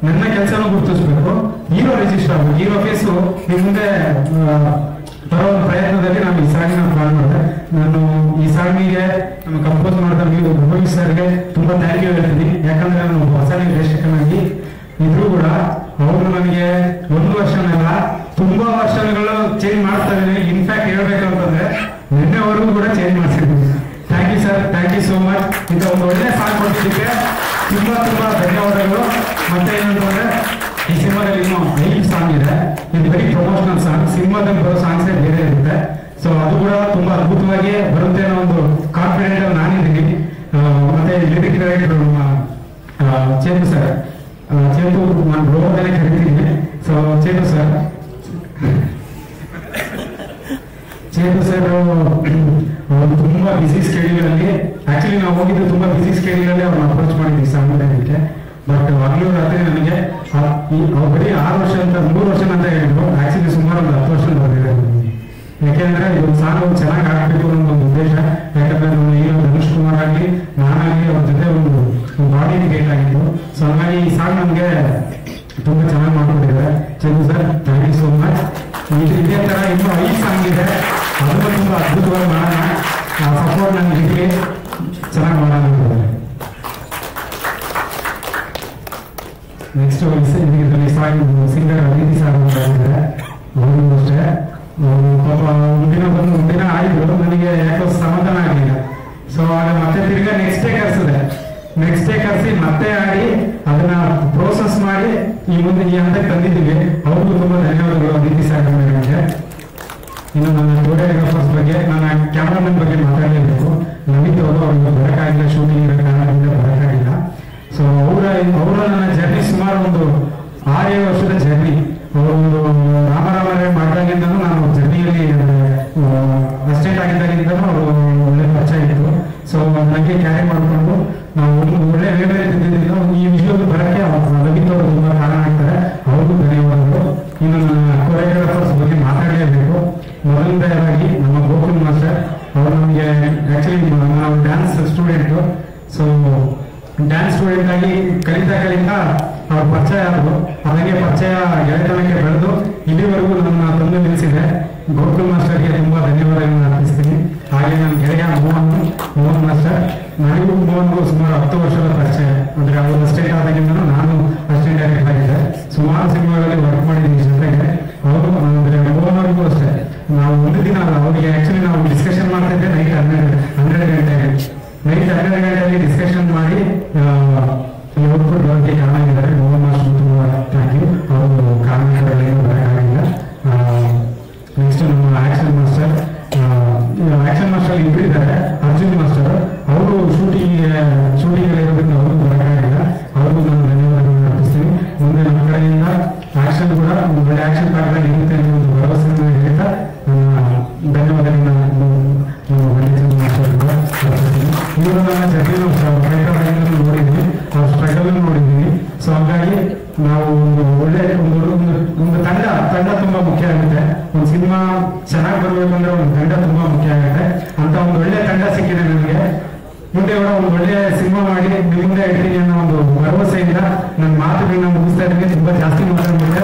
ನನ್ನ ಕೆಲಸನೂ ಗುರುತಿಸ್ಬೇಕು, ಹೀರೋ ರಿಜಿಸ್ಟರ್ ಆಗ್ಬೇಕು. ಹೀರೋ ಫೇಸು ನಿಮ್ಮ ಮುಂದೆ ಬರೋ ಒಂದು ಪ್ರಯತ್ನದಲ್ಲಿ ನಾನು ಈ ಸಾಂಗಿನ ಪ್ಲಾನ್ ಮಾಡಿದೆ. ನಾನು ಈ ಸಾಂಗಿಗೆ ನಮ್ಮ ಕಂಪೋಸ್ ಮಾಡಿದ ಭೂಮಿ ಸರ್ಗೆ ತುಂಬಾ ಥ್ಯಾಂಕ್ ಯು ಹೇಳ್ತೀನಿ. ಯಾಕಂದ್ರೆ ನಾನು ಹೊಸ ನಿರ್ದೇಶಕನಾಗಿ ಇದ್ರೂ ಕೂಡ ಅವರು ನನಗೆ 1 ವರ್ಷನೆಲ್ಲ ತುಂಬಾ ವರ್ಷಗಳು ಚೇಂಜ್ ಮಾಡ್ತಾ ಇದ್ದೀನಿ. ಇನ್ಫ್ಯಾಕ್ಟ್ ಹೇಳ್ಬೇಕು ಅಂತಂದ್ರೆ ನಿನ್ನೆವರೆಗೂ ಕೂಡ ಚೇಂಜ್ ಮಾಡ್ತಿದ್ದೀನಿ. Thank you sir, thank you so much. ಇಂಥ ಒಂದು ಒಳ್ಳೆ ಸಾಂಗ್ ಕೊಟ್ಟಿದ್ದಕ್ಕೆ ತುಂಬಾ ಧನ್ಯವಾದಗಳು. ಮತ್ತೆ ಏನಂತಂದ್ರೆ ಈ ಸಿನಿಮಾದಲ್ಲಿ ಇನ್ನೂ 5 ಸಾಂಗ್ ಇದೆ. ಇದು ಬರೀ ಪ್ರಮೋಷನಲ್ ಸಾಂಗ್. ಸಿನಿಮಾದಲ್ಲಿ ಬರೋ ಸಾಂಗ್ಸೇ ಬೇರೆ ಇರುತ್ತೆ. ಸೊ ಅದು ಕೂಡ ತುಂಬಾ ಅದ್ಭುತವಾಗಿ ಬರುತ್ತೆ ಅನ್ನೋ ಒಂದು ಕಾನ್ಫಿಡೆಂಟ್ ಅಲ್ಲಿ ನಾನಿದ್ದೀನಿ. ಮತ್ತೆ lyric director Chethu sir, Chethu ನಾನು ಬ್ರೋ ಅಂತಾನೆ ಕರಿತೀನಿ. ಸೊ ಚೇತು ಸರ್ ತುಂಬಾ ಬಿಸಿ ಸ್ಕೆಡ್ಯೂಲ್ ಅಲ್ಲಿ, ಆಕ್ಚುಲಿ ನಾವು ಹೋಗಿದ್ದು ತುಂಬಾ ಬಿಸಿ ಸ್ಕೆಡ್ಯೂಲ್ ಅಲ್ಲಿ ಅವ್ರನ್ನ ಅಪ್ರೋಚ್ ಮಾಡಿದ್ವಿ ಸಾಂಗ್ ಡೈರೆಕ್ಟ್ಗೆ. ಬಟ್ ಹಗಲು ರಾತ್ರಿ ನನಗೆ ಅವ್ರು ಬರೀ 6 ವರ್ಷ ಅಂತ 3 ವರ್ಷ ಅಂತ ಹೇಳಿದ್ರು. ಆಕ್ಚುಲಿ ಸುಮಾರು ಒಂದು 10 ವರ್ಷ ಬಂದಿದೆ. ಯಾಕೆಂದ್ರೆ ಇದು ಸಾಂಗ್ ಚೆನ್ನಾಗಿ ಆಗ್ಬೇಕು ಅನ್ನೋ ಒಂದು ಉದ್ದೇಶ. ಯಾಕಂದ್ರೆ ಈಗ ಧನುಷ್ ಕುಮಾರ್ ಆಗಲಿ ನಾನಾಗಲಿ ಅವ್ರ ಜೊತೆ ಒಂದು ಬಾಡಿ ಗೇಟ್ ಆಗಿತ್ತು. ಸೊ ಹಾಗಾಗಿ ಈ ಸಾಂಗ್ ನಮ್ಗೆ ತುಂಬಾ ಚೆನ್ನಾಗಿ ಮಾಡ್ಕೊಂಡಿದ್ದಾರೆ. Chandu sir, thank you so much. ಇದೇ ತರ ಇನ್ನೂ 5 ಸಾಂಗ್ ಇದೆ, ಅದನ್ನು ತುಂಬಾ ಅದ್ಭುತವಾಗಿ ಮಾಡೋಣ. ಸಪೋರ್ಟ್ ನನ್ಗೆ ಇರಲಿ, ಚೆನ್ನಾಗಿ ಮಾಡೋಣ. ನೆಕ್ಸ್ಟ್ ಇದರಲ್ಲಿ ಸಾಂಗ್ ಸಿಂಗರ್ ಅದಿತಿ ಸಾರ್ ಮಾಡಿದ್ದಾರೆ. ಅವರು ಅಷ್ಟೇ ಪಾಪ ಒಂದಿನ ಆಯಿತು, ನನಗೆ ಯಾಕೋ ಸಮಾಧಾನ ಆಗಲಿಲ್ಲ. ಸೊ ಆಗ ಮತ್ತೆ ತಿರ್ಗಾ ನೆಕ್ಸ್ಟ್ ಡೇ ಕರೆಸಿ ಮತ್ತೆ ಆಡಿ ಅದನ್ನ ಪ್ರೋಸೆಸ್ ಮಾಡಿ ಈ ಮುಂದೆ ಈ ಹಂತಕ್ಕೆ ತಂದಿದ್ದೀವಿ. ಅವ್ರಿಗೂ ತುಂಬಾ ಧನ್ಯವಾದಗಳು ಅದಿತಿ ಸಾರ್ ಮೇಡಮ್ಗೆ. ಇನ್ನು ನನ್ನ ಫೋಟೋಗ್ರಾಫರ್ಸ್ ಬಗ್ಗೆ, ನನ್ನ ಕ್ಯಾಮ್ರಾಮನ್ ಬಗ್ಗೆ ಮಾತಾಡಲೇಬೇಕು. ನಮಿತ್ ಅವರು ಅವ್ರಿಗೆ ಬರೋಕ್ಕಾಗಿಲ್ಲ, ಶೂಟಿಂಗ್ ಇರೋ ಕಾರಣದಿಂದ ಬರೋಕ್ಕಾಗಿಲ್ಲ. ಸೊ ಅವರ ನನ್ನ ಜರ್ನಿ ಸುಮಾರು ಒಂದು 6-7 ವರ್ಷದ ಜರ್ನಿ. ಅವರೊಂದು ರಾಮರಾಮರೇ ಮಾಡಿದಾಗಿಂದನೂ ನಾನು ಜರ್ನಿಯಲ್ಲಿ ಅಸಿಸ್ಟೆಂಟ್ ಆಗಿದ್ದಾಗಿಂದನೂ ಅವರು ಒಳ್ಳೆ ಪರಿಚಯ ಇತ್ತು. ಸೊ ನನಗೆ ಕ್ಯಾರಿ ಮಾಡಿಕೊಂಡು ನಾವು ಒಳ್ಳೆ ವೇಳೆ ತಿಂದಿದ್ದು ಈ ವಿಷಯದಲ್ಲಿ ಬರೋಕ್ಕೆ ನಮಿತ್ ಅವರು ತುಂಬಾ ಕಾರಣ ಆಗ್ತಾರೆ. ಅವ್ರಿಗೂ ಧನ್ಯವಾದಗಳು. ಇನ್ನು ನನ್ನ ಕೊರಿಯೋಗ್ರಾಫರ್ಸ್ ಬಗ್ಗೆ ಮಾತಾಡಲೇಬೇಕು. ಮೊದಲನೇದಾಗಿ ನಮ್ಮ ಗೋಕುಲ್ ಮಾಸ್ಟರ್ ಅವರು ನಮಗೆ ಆಕ್ಚುಲಿ ನಾವು dance student. So dance student ಆಗಿ ಕಲಿತಾ ಅವ್ರ ಪರಿಚಯ ಆದರು. ಹಾಗೆ ಪರಿಚಯ ಗೆಳೆತನಕ್ಕೆ ಬೆಳೆದು ಇಲ್ಲಿವರೆಗೂ ನನ್ನ ತಂದು ನಿಲ್ಲಿಸಿದೆ. ಗೋಕುಲ್ ಮಾಸ್ಟರ್ಗೆ ತುಂಬಾ ಧನ್ಯವಾದಗಳನ್ನು ಅರ್ಪಿಸ್ತೀನಿ. ಹಾಗೆ ನನ್ನ ಗೆಳೆಯ ಮೋಹನ್ ಮಾಸ್ಟರ್, ನನಗೂ ಮೋಹನ್ಗೂ ಸುಮಾರು 10 ವರ್ಷದ ಪರಿಚಯ. ಅಂದ್ರೆ ಅವರು ಅಸಿಸ್ಟೆಂಟ್ ಆದಾಗಿಂದನೂ ನಾನು ಅಸಿಸ್ಟೆಂಟ್ ಡೈರೆಕ್ಟರ್ ಆಗಿದ್ದೆ. ಸುಮಾರು ಸಿನಿಮಾಗಳಲ್ಲಿ ವರ್ಕ್ ಮಾಡಿದ್ದೀನಿ ಜೊತೆಗೆ. ಅವರು ಅಂದ್ರೆ ಮೋಹನ್ ಅವ್ರಿಗೂ ಅಷ್ಟೇ, ನಾವು ಒಂದು ದಿನ ಅವರಿಗೆ ಆಕ್ಚುಲಿ ನಾವು ಡಿಸ್ಕಷನ್ ಮಾಡ್ತಿದ್ದೆ ನೈಟ್ 12 ಗಂಟೆಗೆ. ನೈಟ್ 12 ಗಂಟೆಯಲ್ಲಿ ಡಿಸ್ಕಷನ್ ಮಾಡಿ ಔಟ್ಪುಟ್ ಬರೋಕ್ಕೆ ಕಾರಣ ಆಗಿದ್ದಾರೆ. ಮೋಹನ್ ಮಾಸ್ಟರ್ ತುಂಬಾ ಥ್ಯಾಂಕ್ ಯು. ಅವರು ಕಾರಣಗಳೇನು ಬರೋಕ್ಕಾಗಿಲ್ಲ. ನೆಕ್ಸ್ಟ್ ನಮ್ಮ ಆಕ್ಷನ್ ಮಾಸ್ಟರ್ ಇಬ್ಬರು ಇದ್ದಾರೆ. ಅರ್ಜುನ್ ಮಾಸ್ಟರ್ ಅವರು ಶೂಟಿಂಗ್ ಇರೋದ್ರಿಂದ ಅವರು ಬರೋಕ್ಕಾಗಿಲ್ಲ. ಅವ್ರಿಗೂ ನಾನು ಧನ್ಯವಾದಗಳನ್ನು ಅರ್ಪಿಸ್ತೀನಿ. ಮುಂದೆ ನಮ್ಮ ಕಡೆಯಿಂದ ಆಕ್ಷನ್ ಕೂಡ ಒಂದು ಒಳ್ಳೆ ಆಕ್ಷನ್ ಕಾರ್ಡ್ ಇರುತ್ತೆ ಅನ್ನೋ ಒಂದು ಭರವಸೆಯನ್ನು ಹೇಳ್ತಾ ಧನ್ಯವಾದಗಳನ್ನ ಇವರು ನನ್ನ ಜೊತೆ ನೋಡಿದ್ವಿ, ಅವ್ರ ಸ್ಟ್ರಗಲ್ ನೋಡಿದ್ವಿ. ಸೊ ಹಾಗಾಗಿ ನಾವು ಒಳ್ಳೆ ಒಂದು ತಂಡ ತುಂಬಾ ಮುಖ್ಯ ಆಗುತ್ತೆ. ಒಂದು ಸಿನಿಮಾ ಚೆನ್ನಾಗಿ ಬರ್ಬೇಕಂದ್ರೆ ಒಂದು ತಂಡ ತುಂಬಾ ಮುಖ್ಯ ಆಗುತ್ತೆ. ಅಂತ ಒಂದು ಒಳ್ಳೆ ತಂಡ ಸಿಕ್ಕಿದೆ ನನಗೆ. ಮುಂದೆ ಕೂಡ ಒಂದು ಒಳ್ಳೆ ಸಿನಿಮಾ ಮಾಡಿ ಮುಂದೆ ಇಡ್ತೀನಿ ಅನ್ನೋ ಒಂದು ಭರವಸೆಯಿಂದ ನನ್ನ ಮಾತುಗಳನ್ನ ಮುಗಿಸ್ತಾ ಇದ್ದೀನಿ. ತುಂಬಾ ಜಾಸ್ತಿ ಮಾತಾಡ್ಬಿಟ್ಟೆ,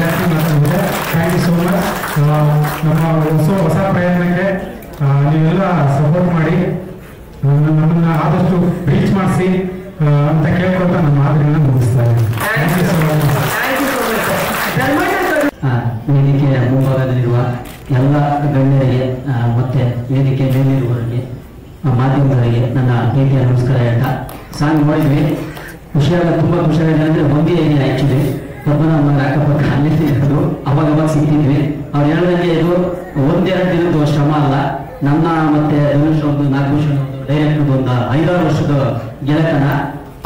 ಜಾಸ್ತಿ ಮಾತಾಡ್ಬಿಟ್ಟೆ. Thank you so much. ನಮ್ಮ ಹೊಸ ಪ್ರಯತ್ನಕ್ಕೆ ನೀವೆಲ್ಲ ಸಪೋರ್ಟ್ ಮಾಡಿ ನಮ್ಮನ್ನ ಆದಷ್ಟು ರೀಚ್ ಮಾಡಿಸಿ ಅಂತ ಕೇಳ್ಕೊಳ್ತಾ ನನ್ನ ಮಾತುಗಳನ್ನ ಮುಗಿಸ್ತಾ ಇದ್ದೀನಿ. Thank you so much. ವೇದಿಕೆಯ ಮುಂಭಾಗದಲ್ಲಿರುವ ಎಲ್ಲ ಗಣ್ಯರಿಗೆ ಮತ್ತೆ ವೇದಿಕೆ ಮೇಲಿರುವವರಿಗೆ, ಮಾಧ್ಯಮದವರಿಗೆ ನನ್ನ ಪ್ರೀತಿಯ ನಮಸ್ಕಾರ ಹೇಳ್ತಾ ಸಾಂಗ್ ನೋಡಿದ್ವಿ. ತುಂಬಾ ಖುಷಿಯಾಗಿದೆ. ಅಂದ್ರೆ ಒಂದೇ ಏರಿಯಾ ಆಕ್ಚುಲಿ ಪದ್ಮನಾಭ ಅಕ್ಕಪಕ್ಕ ಅಲ್ಲೇ ಇರೋದು. ಅವಾಗ ಸಿಗ್ತಿದ್ವಿ. ಅವ್ರು ಹೇಳಿದಂಗೆ ಇದು 1-2 ದಿನದ ಶ್ರಮ ಅಲ್ಲ. ನನ್ನ ಮತ್ತೆ ಧನುಷ್ ಒಂದು ನಾಗಭೂಷಣ್ ಡೈರೆಕ್ಟರ್ ಒಂದು 5-6 ವರ್ಷದ ಗೆಳೆತನ.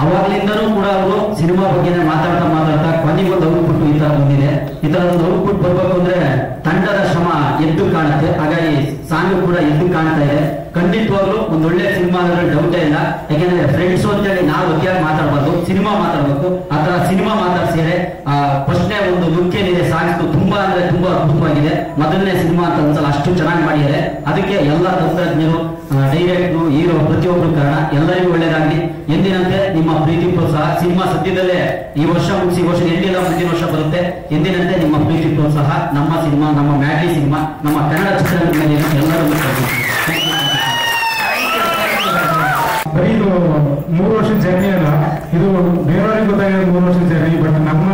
ಅವಾಗ್ಲಿಂದನೂ ಕೂಡ ಅವರು ಸಿನಿಮಾ ಬಗ್ಗೆ ಮಾತಾಡ್ತಾ ಕೊನೆಗೊಂದು ಔಟ್ಪುಟ್ ಈ ತರ ಬಂದಿದೆ. ಈ ತರ ಒಂದು ಔಟ್ಪುಟ್ ಬರ್ಬೇಕು ಅಂದ್ರೆ ತಂಡದ ಶ್ರಮ ಎದ್ದು ಕಾಣುತ್ತೆ. ಹಾಗಾಗಿ ಸಾಂಗ್ ಕೂಡ ಎದ್ದು ಕಾಣ್ತಾ ಇದೆ. ಖಂಡಿತವಾಗ್ಲೂ ಒಂದು ಒಳ್ಳೆ ಸಿನಿಮಾ ಅಂದ್ರೆ ಡೌಟೇ ಇಲ್ಲ. ಯಾಕೆಂದ್ರೆ ಫ್ರೆಂಡ್ಸ್ ಅಂತೇಳಿ ನಾವು ಒಟ್ಟಿಯಾಗಿ ಮಾತಾಡ್ಬಾರ್ದು, ಸಿನಿಮಾ ಮಾತಾಡ್ಬೇಕು. ಆ ತರ ಸಿನಿಮಾ ಮಾತಾಡ್ಸಿದ್ರೆ ಪ್ರಶ್ನೆ ಒಂದು ಲುಕ್ ಏನಿದೆ ಸಾಂಗ್ಸ್ ತುಂಬಾ ಅಂದ್ರೆ ತುಂಬಾ ಅದ್ಭುತವಾಗಿದೆ. ಮೊದಲನೇ ಸಿನಿಮಾ ಅಂತ ಒಂದ್ಸಲ ಅಷ್ಟು ಚೆನ್ನಾಗಿ ಮಾಡಿದ್ದಾರೆ. ಅದಕ್ಕೆ ಎಲ್ಲ ತಂತ್ರಜ್ಞರು, ಡೈರೆಕ್ಟ್ರು, ಹೀರೋ ಪ್ರತಿಯೊಬ್ಬರು ಕಾರಣ. ಎಲ್ಲರಿಗೂ ಒಳ್ಳೇದಾಗಲಿ. ಎಂದಿನಂತೆ ನಿಮ್ಮ ಪ್ರೀತಿ ಪ್ರೋತ್ಸಾಹ. ಸಿನಿಮಾ ಸದ್ಯದಲ್ಲೇ ಈ ವರ್ಷ ಮುಗಿಸಿ ಈ ವರ್ಷ ಎಂದಿಲ್ಲ, ಮುಂದಿನ ವರ್ಷ ಬರುತ್ತೆ. ಎಂದಿನಂತೆ ನಿಮ್ಮ ಪ್ರೀತಿ ಪ್ರೋತ್ಸಾಹ ನಮ್ಮ ಸಿನಿಮಾ, ನಮ್ಮ ಮ್ಯಾಡ್ಲಿ ಸಿನಿಮಾ, ನಮ್ಮ ಕನ್ನಡ ಚಿತ್ರರಂಗದ ಮೇಲೆ ಎಲ್ಲರೂ ಬರೀ ಇದು 3 ವರ್ಷದ ಜರ್ನಿ ಅಲ್ಲ, ಇದು ಬೇರೆಯವ್ರಿಗೆ ಗೊತ್ತಾಗಿರೋ 3 ವರ್ಷದ ಜರ್ನಿ. ಬಟ್ ನಮ್ಮ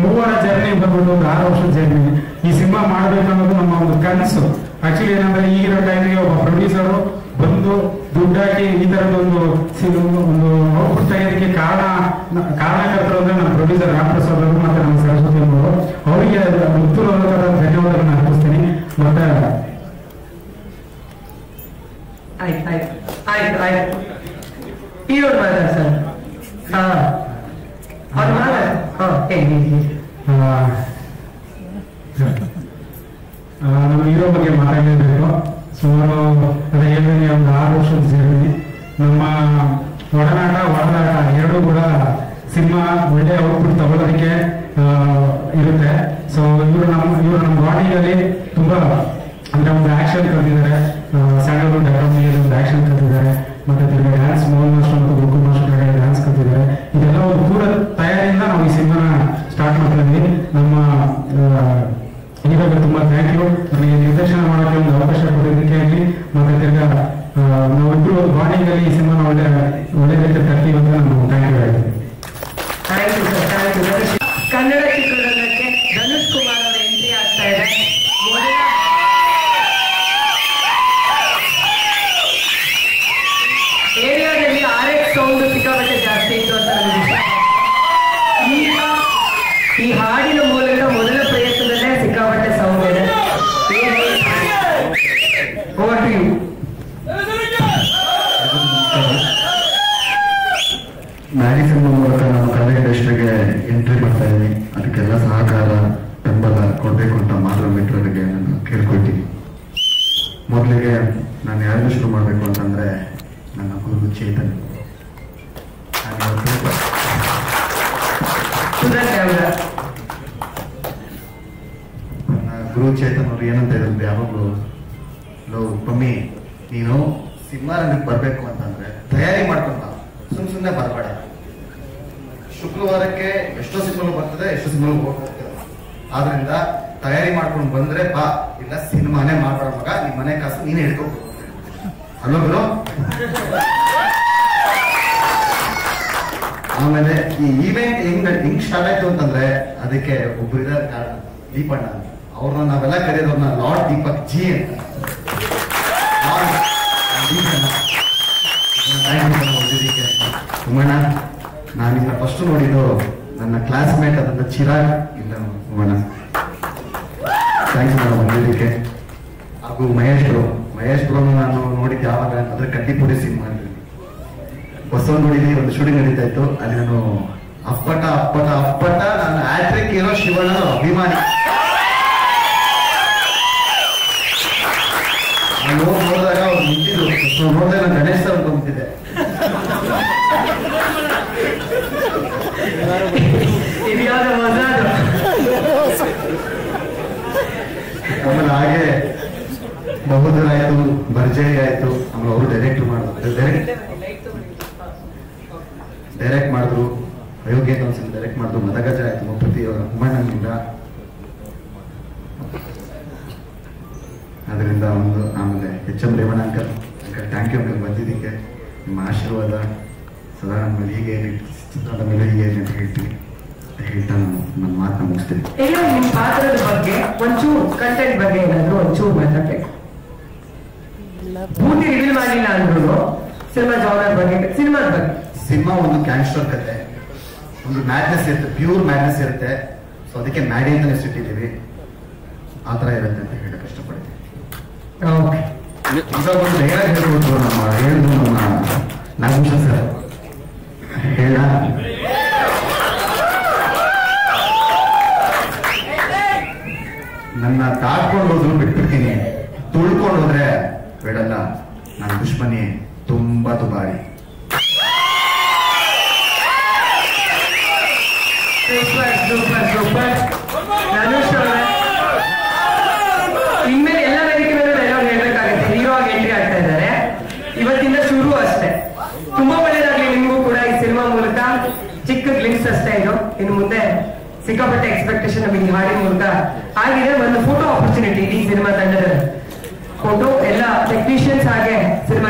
ಮೂವರ ಜರ್ನಿ ಬಂದ್ಬಿಟ್ಟು ಒಂದು 6 ವರ್ಷದ ಜರ್ನಿ. ಈ ಸಿನಿಮಾ ಮಾಡ್ಬೇಕನ್ನೋದು ನಮ್ಮ ಒಂದು ಕನಸು. ಆಕ್ಚುಲಿ ಏನಂದ್ರೆ ಈಗಿರೋ ಟೈಮ್ಗೆ ಒಬ್ಬ ಪ್ರೊಡ್ಯೂಸರು ಬಂದು ದುಡ್ಡಾಕಿ ಈ ತರದೊಂದು ಔಟ್ಪುಟ್ ತೆಗೆಯೋದಕ್ಕೆ ಕಾರಣಕರ್ತರು ಅಂದ್ರೆ ನಮ್ಮ ಪ್ರೊಡ್ಯೂಸರ್ ರಾಮಪ್ರಸಾದ್ ಅವರು ಮತ್ತೆ ನಮ್ಮ ಸರಸ್ವತಿ ಅವರು. ಅವರಿಗೆ ಧನ್ಯವಾದಗಳನ್ನ ಅರ್ಪಿಸ್ತೀನಿ. ಮತ್ತೆ ಆಯ್ತು ಆಯ್ತು ಆಯ್ತು ಆಯ್ತು ಹೀರೋ ಮಾತಾಡ ಸರ್. ಹಾ ಅವ್ರು ಮಾತಾಡ. ಹಾ ಹೇಳಿ. ನಮ್ಮ ಹೀರೋ ಬಗ್ಗೆ ಮಾತಾಡಲೇಬೇಕು. ಸುಮಾರು ಅದೇ ಹೇಳಿದ್ರೆ ಒಂದು 6 ವರ್ಷದ ಸೇರಿದ್ವಿ. ನಮ್ಮ ಒಡನಾಟ ಎರಡೂ ಕೂಡ ಸಿನಿಮಾ ಒಳ್ಳೆ ಔಟ್ಪುಟ್ ತಗೊಳ್ಳೋದಕ್ಕೆ ಇರುತ್ತೆ. ಸೊ ಇವರು ನಮ್ಮ ಬಾಡಿಯಲ್ಲಿ ತುಂಬಾ ಅಂದ್ರೆ ಒಂದು ಆಕ್ಷನ್ ಕಲ್ತಿದ್ದಾರೆ. ಸ್ಯಾಂಡಲ್ವುಡ್ ಅಕಾಡೆಮಿಯಲ್ಲಿ ಒಂದು ಆಕ್ಷನ್ ಕಲ್ತಿದ್ದಾರೆ. ಮತ್ತೆ ತಿರ್ಗಿ ಡ್ಯಾನ್ಸ್ ಮೋಹನ್ ಮಾಸ್ಟರ್ ಮತ್ತು ಗೋಕುಲ್ ಮಾಸ್ಟರ್ ಡ್ಯಾನ್ಸ್ ಕಲ್ತಿದ್ದಾರೆ. ಇದೆಲ್ಲ ಒಂದು ಕೂಡ ತಯಾರಿಯಿಂದ ನಾವು ಈ ಸಿನಿಮಾನ ಸ್ಟಾರ್ಟ್ ಮಾಡ್ತಾ ಇದ್ವಿ. ನಮ್ಮ ಹೀರೋಗೆ ತುಂಬಾ ಥ್ಯಾಂಕ್ ಯು. ನನಗೆ ನಿರ್ದೇಶನ ಮಾಡೋಕ್ಕೆ ಒಂದು ಅವಕಾಶ ಕೊಟ್ಟಿದ್ದಕ್ಕೆ ಆಗಲಿ, ಮತ್ತೆ ತಿರ್ಗಾ ನಾವಿಬ್ರು ಬಾಂಡಿಂಗ್ ಅಲ್ಲಿ ಈ ಸಿನಿಮಾನ ಒಳ್ಳೆ ರೀತಿ ತರ್ತೀವಿ ಅಂತ ನಾನು ಥ್ಯಾಂಕ್ ಯು ಹೇಳ್ತೀನಿ. Thank you sir, thank you. Kannada ಚಿತ್ರರಂಗಕ್ಕೆ ಧನುಷ್ ಕುಮಾರ್ ಅವರ ಎಂಟ್ರಿ ಆಗ್ತಾ ಇದೆ. ಏರಿಯಾದಲ್ಲಿ RX ಸೌಂಡ್ ಸಿಕ್ಕಾಪಟ್ಟೆ ಜಾಸ್ತಿ ಇತ್ತು ಅಂತ ನನಗೆ ಈಗ ಈ ಹಾಡಿನ ಮೂಲಕ ಮೊದಲ ಪ್ರಯತ್ನದಲ್ಲೇ ಸಿಕ್ಕಾಪಟ್ಟೆ ಸೌಂಡ್ ಇದೆ. Over to you. Maddy cinema ಮೂಲಕ ನಾನು ಕನ್ನಡ ಇಂಡಸ್ಟ್ರಿಗೆ ಎಂಟ್ರಿ ಮಾಡ್ತಾ ಇದ್ದೀನಿ. ಅದಕ್ಕೆಲ್ಲ ಸಹಕಾರ ಬೆಂಬಲ ಕೊಡಬೇಕು ಅಂತ ಮಾಧವ ಮಿತ್ರರಿಗೆ ನಾನು ಕೇಳ್ಕೊಳ್ತೀನಿ. ಮೊದಲಿಗೆ ನಾನು ಯಾರಿಗೂ ಶುರು ಮಾಡಬೇಕು ಅಂತಂದ್ರೆ ನನ್ನ ಗುರು ಚೇತನ್. ನನ್ನ ಗುರು ಚೇತನ್ ಅವರು ಏನಂತ ಹೇಳಿದ್ರು ಯಾವಾಗಲೂ, ಮಮ್ಮಿ ನೀನು ಸಿನಿಮಾ ರಂಗಕ್ಕೆ ಬರಬೇಕು ಅಂತಂದ್ರೆ ತಯಾರಿ ಮಾಡ್ಕೊಂಡ ಸುಮ್ಮನೆ ಬರಬೇಡ. ಶುಕ್ರವಾರಕ್ಕೆ ಎಷ್ಟೋ ಸಿನಿಮಾಗಳು ಬರ್ತದೆ, ಎಷ್ಟೋ ಸಿನಿಮಾಗಳು ಹೋಗ್ತದೆ. ಆದ್ರಿಂದ ತಯಾರಿ ಮಾಡ್ಕೊಂಡು ಬಂದ್ರೆ ಬಾ, ಇಲ್ಲ ಸಿನಿಮಾನೇ ಮಾಡ್ಬೇಡ ಮಗ, ನಿಮ್ ಮನೆ ಕಾಸು ನೀನೇ ಹಿಡ್ಕೊಂಡು ಅಲ್ಲೋ ಗುರು. ಆಮೇಲೆ ಈ ಈವೆಂಟ್ ಹೆಂಗ್ ಸ್ಟಾರ್ಟ್ ಆಯ್ತು ಅಂತಂದ್ರೆ ಅದಕ್ಕೆ ಒಬ್ರು ಇದಾರೆ ಕಾರಣ, ದೀಪಣ್ಣ. ಅವ್ರನ್ನ ನಾವೆಲ್ಲ ಕರೆಯೋದವ್ರನ್ನ ಲಾರ್ಡ್ ದೀಪಕ್ ಜಿ ಅಂತ. ಉಮಣ್ಣ, ನಾನಿನ್ನ ಫಸ್ಟ್ ನೋಡಿದ್ದು ನನ್ನ ಕ್ಲಾಸ್ಮೇಟ್ ಆದಂತ ಚಿರಾಗ್ ಇಲ್ಲ ಉಮಣ್ಣ. ಥ್ಯಾಂಕ್ಸ್ ನಾನು ಬಂದಿದ್ದಕ್ಕೆ. ಹಾಗೂ ಮಹೇಶ್ ಬ್ರೋ ನಾನು ನೋಡಿದ್ದು ಯಾವಾಗ ಅಂದ್ರೆ ಕಡ್ಡಿಪುಡಿ ಸಿನಿಮಾ ಬಸವನಗುಡಿಲಿ ಒಂದು ಶೂಟಿಂಗ್ ನಡೀತಾ ಇತ್ತು. ಅಲ್ಲಿ ನಾನು ಅಪ್ಪಟ ನಾನು ಆಟ್ರಿಕ್ ಹೀರೋ ಶಿವಣ್ಣ ಅಭಿಮಾನಿ. ನಾನು ನೋಡಿದಾಗ ಅವ್ರು ನಿಂತಿದ್ರು. ನೋಡಿದಾಗ ನಾನು ಗಣೇಶ್ ಸರ್ ಅಂತ ಹೋಗ್ತಿದ್ದೆ. ಆಮೇಲೆ ಹಾಗೆ ಬಹುದೂರ ಆಯ್ತು, ಭರ್ಜರಿ ಆಯ್ತು. ಆಮೇಲೆ ಅವರು ಡೈರೆಕ್ಟ್ ಮಾಡಿದ್ರು. ಅಯೋಗ್ಯ ಅಂತ ಒಂದ್ಸಲ ಡೈರೆಕ್ಟ್ ಮಾಡಿದ್ರು. ಮದಗಜ ಆಯ್ತು, ಮುಪ್ಪತ್ತಿ ಅವರ ಹುಮ್ಮಣ್ಣನಿಂದ. ಅದರಿಂದ ಒಂದು ಆಮೇಲೆ HM Revanna uncle thank you uncle ಬಂದಿದ್ದಕ್ಕೆ. ನಿಮ್ಮ ಆಶೀರ್ವಾದ ಸದಾ ನಮ್ಮ ಮೇಲೆ ಹೀಗೆ ಚಿತ್ರದ ಮೇಲೆ ಹೀಗೆ ಅಂತ ಹೇಳ್ತೀನಿ ಹೇಳ್ತಾ ನಾನು ನನ್ನ ಮಾತನ್ನ ಮುಗಿಸ್ತೀನಿ. ನಿಮ್ಮ ಪಾತ್ರದ ಬಗ್ಗೆ ಒಂಚೂರು ಕಂಟೆಂಟ್ ಬಗ್ಗೆ ಏನಾದ್ರು ಒಂಚೂರು ಮಾತಾಡ್ಬೇಕು. ಪೂರ್ತಿ ರಿವೀಲ್ ಮಾಡಲಿಲ್ಲ ಅಂದ್ರೂ ಸಿನಿಮಾ ಜಾನರ್ ಬಗ್ಗೆ, ಸಿನಿಮಾದ ಬಗ್ಗೆ. ಸಿನಿಮಾ ಒಂದು ಗ್ಯಾಂಗ್ಸ್ಟರ್ ಕತೆ, ಒಂದು ಮ್ಯಾಡ್ನೆಸ್ ಇರುತ್ತೆ, ಪ್ಯೂರ್ ಮ್ಯಾಡ್ನೆಸ್ ಇರುತ್ತೆ. ಸೊ ಅದಕ್ಕೆ ಮ್ಯಾಡಿ ಅಂತ ಹೆಸರಿಟ್ಟಿದ್ದೀವಿ. ಆ ಥರ ಇರುತ್ತೆ ಅಂತ ಹೇಳಕ್ ಇಷ್ಟಪಡ್ತೀನಿ. ಈಗ ಒಂದು ಡೈಲಾಗ್ ಹೇಳ್ಬೋದು ಹೇಳಿದ್ರು ನಮ್ಮ ನಾಗಭೂಷಣ್ ಸರ್ ಹೇಳ. ನನ್ನ ತಾಡ್ಕೊಂಡು ಹೋದ್ರು ಬಿಟ್ಬಿಡ್ತೀನಿ, ತುಳ್ಕೊಂಡು ಹೋದ್ರೆ ಬೇಡಲ್ಲ. ನನ್ನ ದುಶ್ಮನಿ ತುಂಬಾ ದುಬಾರಿ. ಇನ್ಮೇಲೆ ಎಲ್ಲ ವೇದಿಕೆ ಮೇಲೆ ಡೈಲಾಗ್ ಹೇಳ್ಬೇಕಾಗುತ್ತೆ. ಹೀರೋ ಆಗಿ ಎಂಟ್ರಿ ಆಗ್ತಾ ಇದ್ದಾರೆ. ಇವತ್ತಿಂದ ಶುರು ಅಷ್ಟೇ. ತುಂಬಾ ಒಳ್ಳೇದಾಗ್ಲಿ ನಿಮಗೂ ಕೂಡ ಈ ಸಿನಿಮಾ ಮೂಲಕ. ಚಿಕ್ಕ ಗ್ಲಿಮ್ಸ್ ಅಷ್ಟೇ ಇದು. ಇನ್ನು ಮುಂದೆ ಸಿಕ್ಕಾಪಟ್ಟೆ ಎಕ್ಸ್ಪೆಕ್ಟೇಷನ್ ನಮಗೆ ಈ ಹಾಡಿನ ಮೂಲಕ ಆಗಿದೆ. ಒಂದು ಫೋಟೋ ಆಪರ್ಚುನಿಟಿ, ಈ ಸಿನಿಮಾ ತಂಡದ ಫೋಟೋ ಎಲ್ಲ ಟೆಕ್ನಿಷಿಯನ್ಸ್ ಹಾಗೆ ಸಿನಿಮಾ